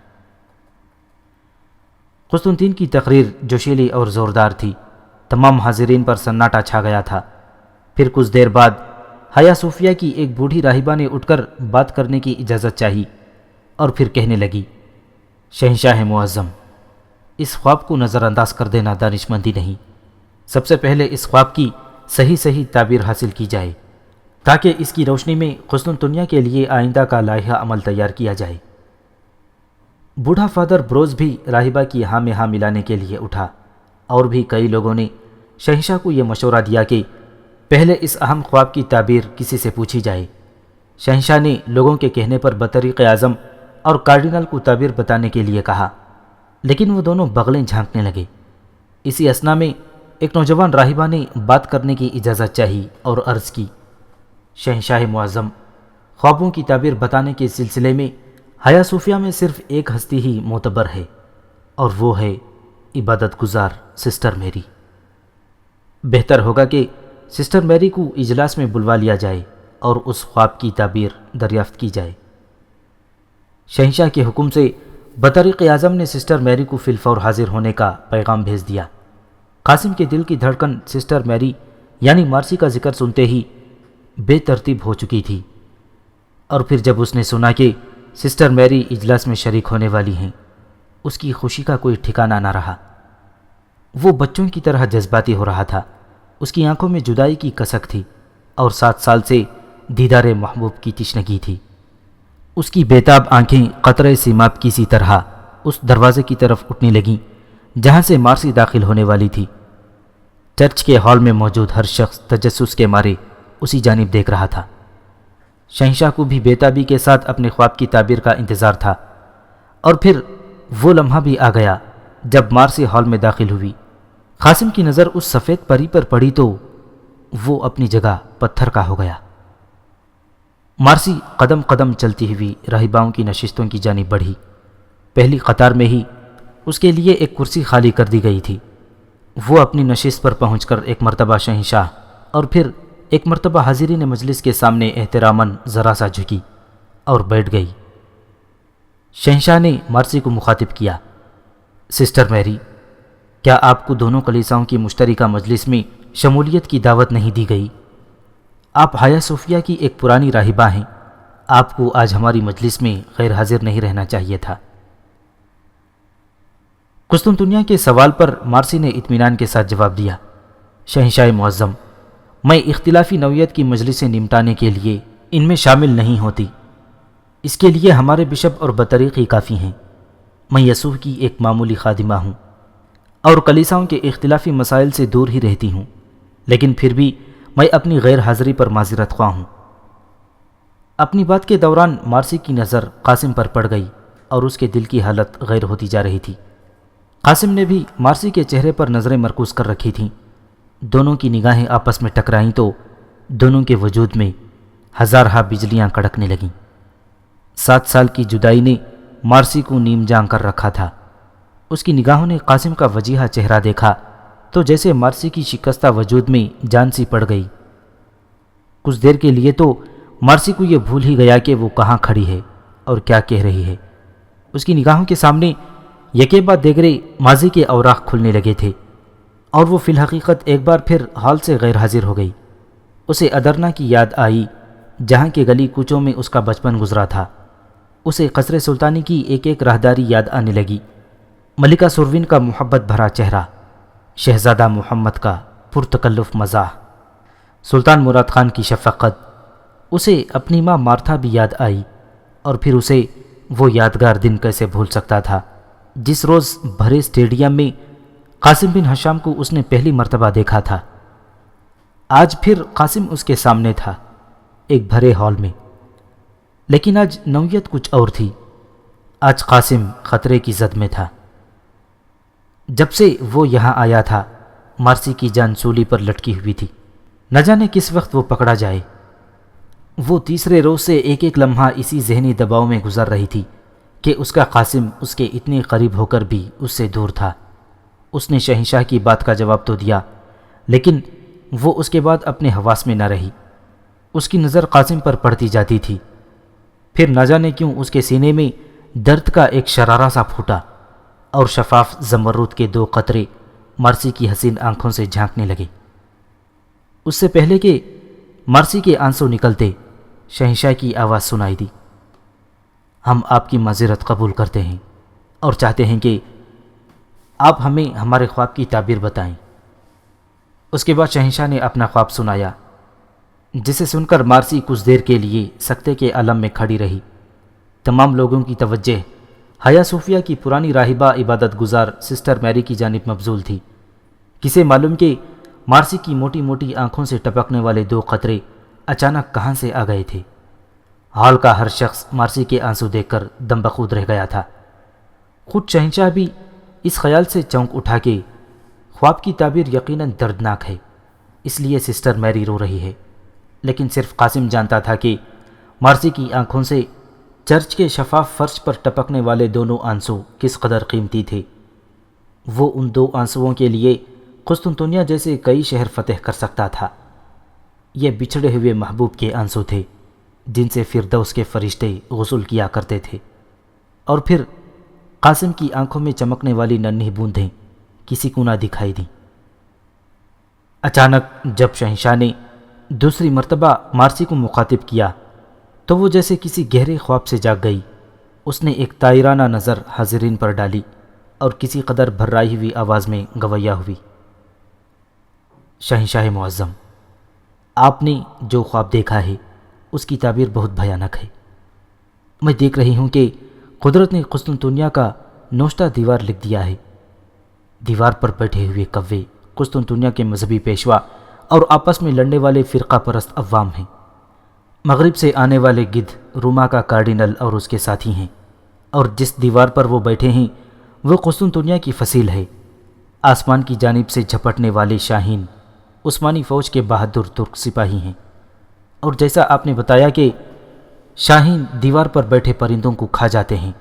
قسطنطین کی تقریر جوشیلی اور زوردار تھی۔ تمام حاضرین پر سناٹا چھا گیا تھا۔ پھر کچھ دیر بعد حیا صوفیہ کی ایک بوڑھی راہبہ نے اٹھ کر بات کرنے کی اجازت چاہی اور پھر کہنے لگی، شہنشاہ معظم، اس خواب کو نظر انداز کر دینا دانشمندی نہیں۔ سب سے پہلے اس خواب کی صحیح تعبیر حاصل کی جائے تاکہ اس کی روشنی میں قسطنطنیہ کے لیے آئندہ کا لائحہ عمل تیار کیا جائے۔ بوڑھا فادر بروز بھی راہبہ کی ہاں میں ہاں ملانے کے لیے اٹھا، اور بھی کئی لوگوں نے شہنشاہ کو یہ مشورہ دیا کہ پہلے اس اہم خواب کی تعبیر کسی سے پوچھی جائے۔ شہنشاہ نے لوگوں کے کہنے پر بطریق اعظم اور کارڈینل کو تعبیر بتانے کے لیے کہا، لیکن وہ دونوں بغلیں جھانکنے لگے۔ اسی اثنا میں ایک نوجوان راہبہ نے بات کرنے کی اجازت چاہی اور عرض کی، شہنشاہ معظم، خوابوں کی تعبیر بتانے کے سلسلے میں حیا صوفیہ میں صرف ایک ہستی ہی معتبر ہے، اور وہ ہے عبادت گزار سسٹر میری۔ بہتر ہوگا کہ سسٹر میری کو اجلاس میں بلوا لیا جائے اور اس خواب کی تعبیر دریافت کی جائے۔ شہنشاہ کے حکم سے بطریق اعظم نے سسٹر میری کو فی الفور حاضر ہونے کا پیغام بھیج دیا۔ قاسم کے دل کی دھڑکن سسٹر میری یعنی مارسی کا ذکر سنتے ہی بے ترتیب ہو چکی تھی، اور پھر جب اس نے سنا کہ سسٹر میری اجلاس میں شریک ہونے والی ہیں، اس کی خوشی کا کوئی ٹھکانہ نہ رہا۔ وہ بچوں کی طرح جذباتی ہو رہا تھا۔ اس کی آنکھوں میں جدائی کی کسک تھی اور 7 سال سے دیدار محبوب کی تشنگی تھی۔ اس کی بیتاب آنکھیں قطرے سیماب کی سی طرح اس دروازے کی طرف اٹھنے لگیں جہاں سے مارسی داخل ہونے والی تھی۔ چرچ کے ہال میں موجود ہر شخص تجسس کے مارے اسی جانب دیکھ رہا تھا۔ شہنشاہ کو بھی بیتابی کے ساتھ اپنے خواب کی تعبیر کا انتظار تھا، اور پھر وہ لمحہ بھی آ گیا جب مارسی ہال میں داخل ہوئی۔ قاسم کی نظر اس سفید پری پر پڑی تو وہ اپنی جگہ پتھر کا ہو گیا۔ مارسی قدم قدم چلتی ہوئی راہباؤں کی نشستوں کی جانب بڑھی۔ پہلی قطار میں ہی اس کے لیے ایک کرسی خالی کر دی گئی تھی۔ وہ اپنی نشست پر پہنچ کر ایک مرتبہ شہنشاہ اور پھر ایک مرتبہ حاضرین مجلس کے سامنے احتراماً ذرا سا جھکی اور بیٹھ گئی۔ شہنشاہ نے مارسی کو مخاطب کیا، سسٹر میری، کیا آپ کو دونوں کلیساؤں کی مشترکہ مجلس میں شمولیت کی دعوت نہیں دی گئی؟ آپ حیا صوفیہ کی ایک پرانی راہبہ ہیں، آپ کو آج ہماری مجلس میں غیر حاضر نہیں رہنا چاہیے تھا۔ قسطنطنیہ کے سوال پر مارسی نے اطمینان کے ساتھ جواب دیا، شہنشاہ معظم، میں اختلافی نوعیت کی مجلسیں نمٹانے کے لیے ان میں شامل نہیں ہوتی۔ اس کے لیے ہمارے بشپ اور بطریقی کافی ہیں۔ میں یسوع کی ایک معمولی خادمہ ہوں اور کلیساؤں کے اختلافی مسائل سے دور ہی رہتی ہوں، لیکن پھر بھی میں اپنی غیر حاضری پر معذرت خواہ ہوں۔ اپنی بات کے دوران مارسی کی نظر قاسم پر پڑ گئی اور اس کے دل کی حالت غیر ہوتی جا رہی تھی۔ قاسم نے بھی مارسی کے چہرے پر نظریں مرکوز کر رکھی تھیں۔ دونوں کی نگاہیں آپس میں ٹکرائیں تو دونوں کے وجود میں ہزارہا بجلیاں کڑکنے لگیں۔ 7 سال کی جدائی نے مارسی کو نیم جان کر رکھا تھا۔ اس کی نگاہوں نے قاسم کا وجیحہ چہرہ دیکھا تو جیسے مارسی کی شکستہ وجود میں جان سی پڑ گئی۔ کچھ دیر کے لیے تو مارسی کو یہ بھول ہی گیا کہ وہ کہاں کھڑی ہے اور کیا کہہ رہی ہے۔ اس کی نگاہوں کے سامنے یکے بعد دیگرے ماضی کے اوراق کھلنے لگے تھے، اور وہ فی الحقیقت ایک بار پھر حال سے غیر حاضر ہو گئی۔ اسے ادرنا کی یاد آئی جہاں کے گلی کوچوں میں اس کا بچپن گزرا تھا۔ اسے قصر سلطانی کی ایک ایک راہداری یاد آنے لگی، ملکہ سروین کا محبت بھرا چہرہ، شہزادہ محمد کا پرتکلف مزاح، سلطان مراد خان کی شفقت۔ اسے اپنی ماں مارتھا بھی یاد آئی، اور پھر اسے وہ یادگار دن کیسے بھول سکتا تھا جس روز بھرے اسٹیڈیم میں قاسم بن حشام کو اس نے پہلی مرتبہ دیکھا تھا۔ آج پھر قاسم اس کے سامنے تھا، ایک بھرے ہال میں، لیکن آج نوعیت کچھ اور تھی۔ آج قاسم خطرے کی زد میں تھا۔ جب سے وہ یہاں آیا تھا مارسی کی جان سولی پر لٹکی ہوئی تھی، نہ جانے کس وقت وہ پکڑا جائے۔ وہ تیسرے روز سے ایک ایک لمحہ اسی ذہنی دباؤ میں گزر رہی تھی کہ اس کا قاسم اس کے اتنے قریب ہو کر بھی اس سے دور تھا۔ اس نے شہنشاہ کی بات کا جواب تو دیا، لیکن وہ اس کے بعد اپنے حواس میں نہ رہی۔ اس کی نظر قاسم پر پڑتی جاتی تھی۔ پھر نہ جانے کیوں اس کے سینے میں درد کا ایک شرارہ سا پھوٹا اور شفاف زمرد کے 2 قطرے مارسی کی حسین آنکھوں سے جھانکنے لگے۔ اس سے پہلے کہ مارسی کے آنسو نکلتے، شہنشاہ کی آواز سنائی دی، ہم آپ کی معذرت قبول کرتے ہیں اور چاہتے ہیں کہ آپ ہمیں ہمارے خواب کی تعبیر بتائیں۔ اس کے بعد شہنشاہ نے اپنا خواب سنایا، جسے سن کر مارسی کچھ دیر کے لیے سکتے کے عالم میں کھڑی رہی۔ تمام لوگوں کی توجہ حیا صوفیہ کی پرانی راہبہ عبادت گزار سسٹر میری کی جانب مبذول تھی۔ کسے معلوم کہ مارسی کی موٹی موٹی آنکھوں سے ٹپکنے والے 2 قطرے اچانک کہاں سے آ گئے تھے۔ ہال کا ہر شخص مارسی کے آنسو دیکھ کر دم بخود رہ گیا تھا۔ خود شہنشاہ بھی اس خیال سے چونک اٹھا کہ خواب کی تعبیر یقیناً دردناک ہے، اس لیے سسٹر میری رو رہی ہے۔ لیکن صرف قاسم جانتا تھا کہ مارسی کی آنکھوں سے چرچ کے شفاف فرش پر ٹپکنے والے دونوں آنسو کس قدر قیمتی تھے۔ وہ ان 2 آنسوؤں کے لیے قسطنطنیہ جیسے کئی شہر فتح کر سکتا تھا۔ یہ بچھڑے ہوئے محبوب کے آنسو تھے جن سے فردوس کے فرشتے غسل کیا کرتے تھے، اور پھر قاسم کی آنکھوں میں چمکنے والی ننھی بوندیں کسی کو نہ دکھائی دیں۔ اچانک جب شہنشاہ نے دوسری مرتبہ مارسی کو مخاطب کیا تو وہ جیسے کسی گہرے خواب سے جاگ گئی۔ اس نے ایک طائرانہ نظر حاضرین پر ڈالی اور کسی قدر بھرائی ہوئی آواز میں گویا ہوئی، شہنشاہ معظم، آپ نے جو خواب دیکھا ہے اس کی تعبیر بہت بھیانک ہے۔ میں دیکھ رہی ہوں کہ قدرت نے قسطنطنیہ کا نوشتہ دیوار لکھ دیا ہے۔ دیوار پر بیٹھے ہوئے کوے قسطنطنیہ کے مذہبی پیشوا اور آپس میں لڑنے والے فرقہ پرست عوام ہیں۔ مغرب سے آنے والے گدھ روما کا کارڈینل اور اس کے ساتھی ہیں، اور جس دیوار پر وہ بیٹھے ہیں وہ قسطنطنیہ کی فصیل ہے۔ آسمان کی جانب سے جھپٹنے والے شاہین عثمانی فوج کے بہادر ترک سپاہی ہیں، اور جیسا آپ نے بتایا کہ شاہین دیوار پر بیٹھے پرندوں کو کھا جاتے ہیں،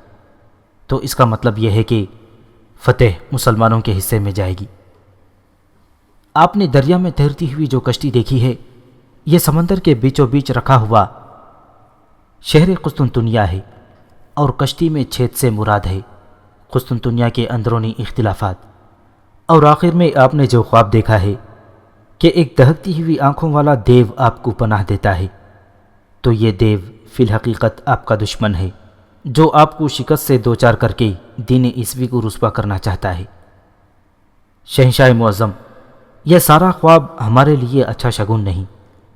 تو اس کا مطلب یہ ہے کہ فتح مسلمانوں کے حصے میں جائے گی۔ آپ نے دریا میں تیرتی ہوئی جو کشتی دیکھی ہے، یہ سمندر کے بیچوں بیچ رکھا ہوا شہر قسطنطنیہ ہے، اور کشتی میں چھید سے مراد ہے قسطنطنیہ کے اندرونی اختلافات۔ اور آخر میں آپ نے جو خواب دیکھا ہے کہ ایک دہکتی ہوئی آنکھوں والا دیو آپ کو پناہ دیتا ہے، تو یہ دیو فی الحقیقت آپ کا دشمن ہے جو آپ کو شکست سے دوچار کر کے دین عیسوی کو رسوا کرنا چاہتا ہے۔ شہنشاہ معظم، یہ سارا خواب ہمارے لیے اچھا شگون نہیں،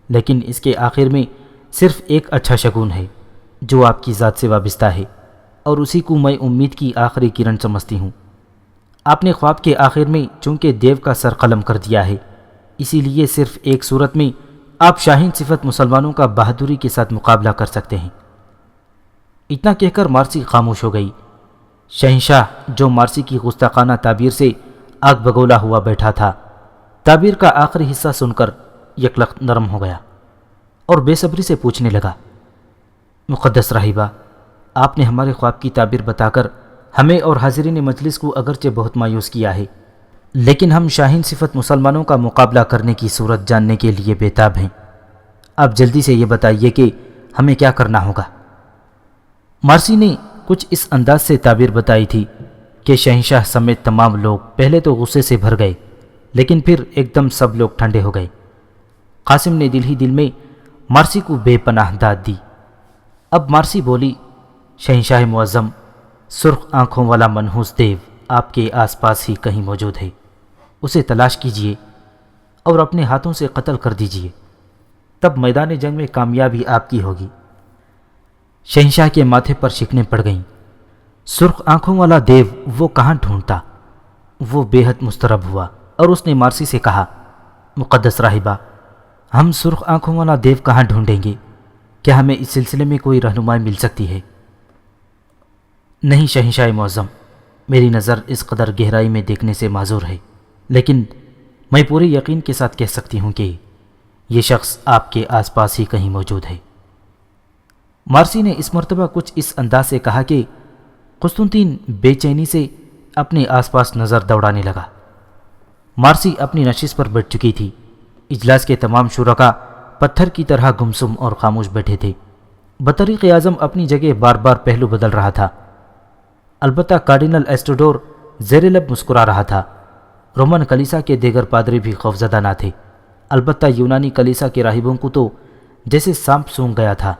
لیکن اس کے آخر میں صرف ایک اچھا شگون ہے جو آپ کی ذات سے وابستہ ہے، اور اسی کو میں امید کی آخری کرن سمجھتی ہوں۔ آپ نے خواب کے آخر میں چونکہ دیو کا سر قلم کر دیا ہے، اسی لیے صرف ایک صورت میں آپ شاہین صفت مسلمانوں کا بہادری کے ساتھ مقابلہ کر سکتے ہیں۔ اتنا کہہ کر مارسی خاموش ہو گئی۔ شہنشاہ جو مارسی کی گستاخانہ تعبیر سے آگ بگولا ہوا بیٹھا تھا، تعبیر کا آخری حصہ سن کر یکلخت نرم ہو گیا اور بے صبری سے پوچھنے لگا، مقدس راہبہ، آپ نے ہمارے خواب کی تعبیر بتا کر ہمیں اور حاضرین مجلس کو اگرچہ بہت مایوس کیا ہے، لیکن ہم شاہین صفت مسلمانوں کا مقابلہ کرنے کی صورت جاننے کے لیے بےتاب ہیں۔ آپ جلدی سے یہ بتائیے کہ ہمیں کیا کرنا ہوگا۔ مارسی نے کچھ اس انداز سے تعبیر بتائی تھی کہ شہنشاہ سمیت تمام لوگ پہلے تو غصے سے بھر گئے، لیکن پھر ایک دم سب لوگ ٹھنڈے ہو گئے۔ قاسم نے دل ہی دل میں مارسی کو بے پناہ داد دی۔ اب مارسی بولی، شہنشاہ معظم، سرخ آنکھوں والا منحوس دیو آپ کے آس پاس ہی کہیں موجود ہے، اسے تلاش کیجیے اور اپنے ہاتھوں سے قتل کر دیجیے، تب میدان جنگ میں کامیابی آپ کی ہوگی۔ شہنشاہ کے ماتھے پر شکنیں پڑ گئیں۔ سرخ آنکھوں والا دیو وہ کہاں ڈھونڈتا؟ وہ بے حد مضطرب ہوا اور اس نے مارسی سے کہا، مقدس راہبہ، ہم سرخ آنکھوں والا دیو کہاں ڈھونڈیں گے؟ کیا ہمیں اس سلسلے میں کوئی رہنمائی مل سکتی ہے؟ نہیں شہنشاہ معظم، میری نظر اس قدر گہرائی میں دیکھنے سے معذور ہے، لیکن میں پورے یقین کے ساتھ کہہ سکتی ہوں کہ یہ شخص آپ کے آس پاس ہی کہیں موجود ہے۔ مارسی نے اس مرتبہ کچھ اس انداز سے کہا کہ قسطنطین بے چینی سے اپنے آس پاس نظر دوڑانے لگا۔ مارسی اپنی نشست پر بیٹھ چکی تھی۔ اجلاس کے تمام شرکا پتھر کی طرح گمسم اور خاموش بیٹھے تھے۔ بطریق اعظم اپنی جگہ بار بار پہلو بدل رہا تھا۔ البتہ کارڈینل ایسٹوڈور زیر لب مسکرا رہا تھا۔ رومن کلیسا کے دیگر پادری بھی خوفزدہ نہ تھے، البتہ یونانی کلیسا کے راہبوں کو تو جیسے سانپ سونگھ گیا تھا۔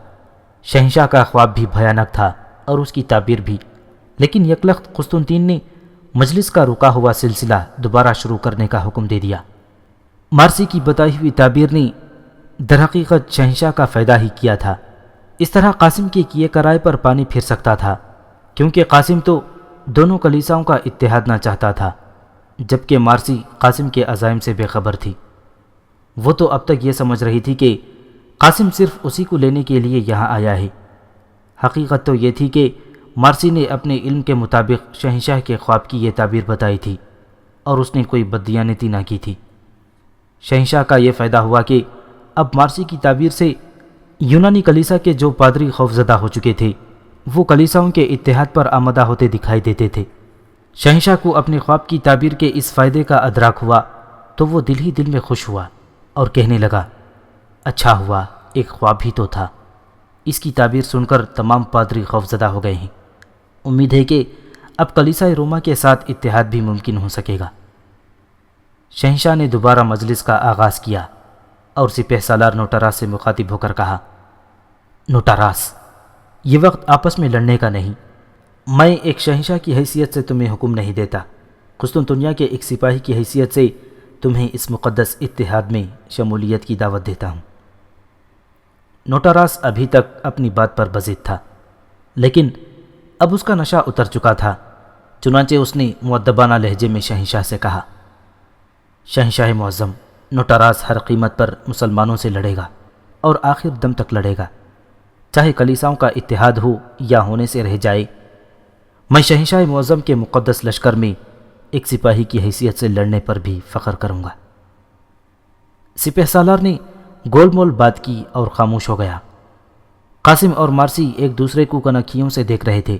شہنشاہ کا خواب بھی بھیانک تھا اور اس کی تعبیر بھی، لیکن یکلخت قسطنطین نے مجلس کا رکا ہوا سلسلہ دوبارہ شروع کرنے کا حکم دے دیا۔ مارسی کی بتائی ہوئی تعبیر نے درحقیقت شہنشاہ کا فائدہ ہی کیا تھا۔ اس طرح قاسم کے کیے کرائے پر پانی پھر سکتا تھا، کیونکہ قاسم تو دونوں کلیساؤں کا اتحاد نہ چاہتا تھا، جبکہ مارسی قاسم کے عزائم سے بے خبر تھی۔ وہ تو اب تک یہ سمجھ رہی تھی کہ قاسم صرف اسی کو لینے کے لیے یہاں آیا ہے۔ حقیقت تو یہ تھی کہ مارسی نے اپنے علم کے مطابق شہنشاہ کے خواب کی یہ تعبیر بتائی تھی اور اس نے کوئی بددیانتی نہ کی تھی۔ شہنشاہ کا یہ فائدہ ہوا کہ اب مارسی کی تعبیر سے یونانی کلیسا کے جو پادری خوفزدہ ہو چکے تھے وہ کلیساؤں کے اتحاد پر آمادہ ہوتے دکھائی دیتے تھے۔ شہنشاہ کو اپنے خواب کی تعبیر کے اس فائدے کا ادراک ہوا تو وہ دل ہی دل میں خوش ہوا اور کہنے لگا، اچھا ہوا، ایک خواب ہی تو تھا۔ اس کی تعبیر سن کر تمام پادری خوفزدہ ہو گئے ہیں۔ امید ہے کہ اب کلیسا روما کے ساتھ اتحاد بھی ممکن ہو سکے گا۔ شہنشاہ نے دوبارہ مجلس کا آغاز کیا اور سپہ سالار نوٹاراس سے مخاطب ہو کر کہا، نوٹاراس، یہ وقت آپس میں لڑنے کا نہیں۔ میں ایک شہنشاہ کی حیثیت سے تمہیں حکم نہیں دیتا، قسطنطنیہ کے ایک سپاہی کی حیثیت سے تمہیں اس مقدس اتحاد میں شمولیت کی دعوت دیتا ہوں۔ نوٹاراس ابھی تک اپنی بات پر بضد تھا، لیکن اب اس کا نشہ اتر چکا تھا، چنانچہ اس نے مؤدبانہ لہجے میں شہنشاہ سے کہا، شہنشاہ معظم، نوٹاراس ہر قیمت پر مسلمانوں سے لڑے گا اور آخر دم تک لڑے گا، چاہے کلیساؤں کا اتحاد ہو یا ہونے سے رہ جائے۔ میں شہنشاہ معظم کے مقدس لشکر میں ایک سپاہی کی حیثیت سے لڑنے پر بھی فخر کروں گا۔ سپہ سالار نے گول مول بات کی اور خاموش ہو گیا۔ قاسم اور مارسی ایک دوسرے کو کنکھیوں سے دیکھ رہے تھے۔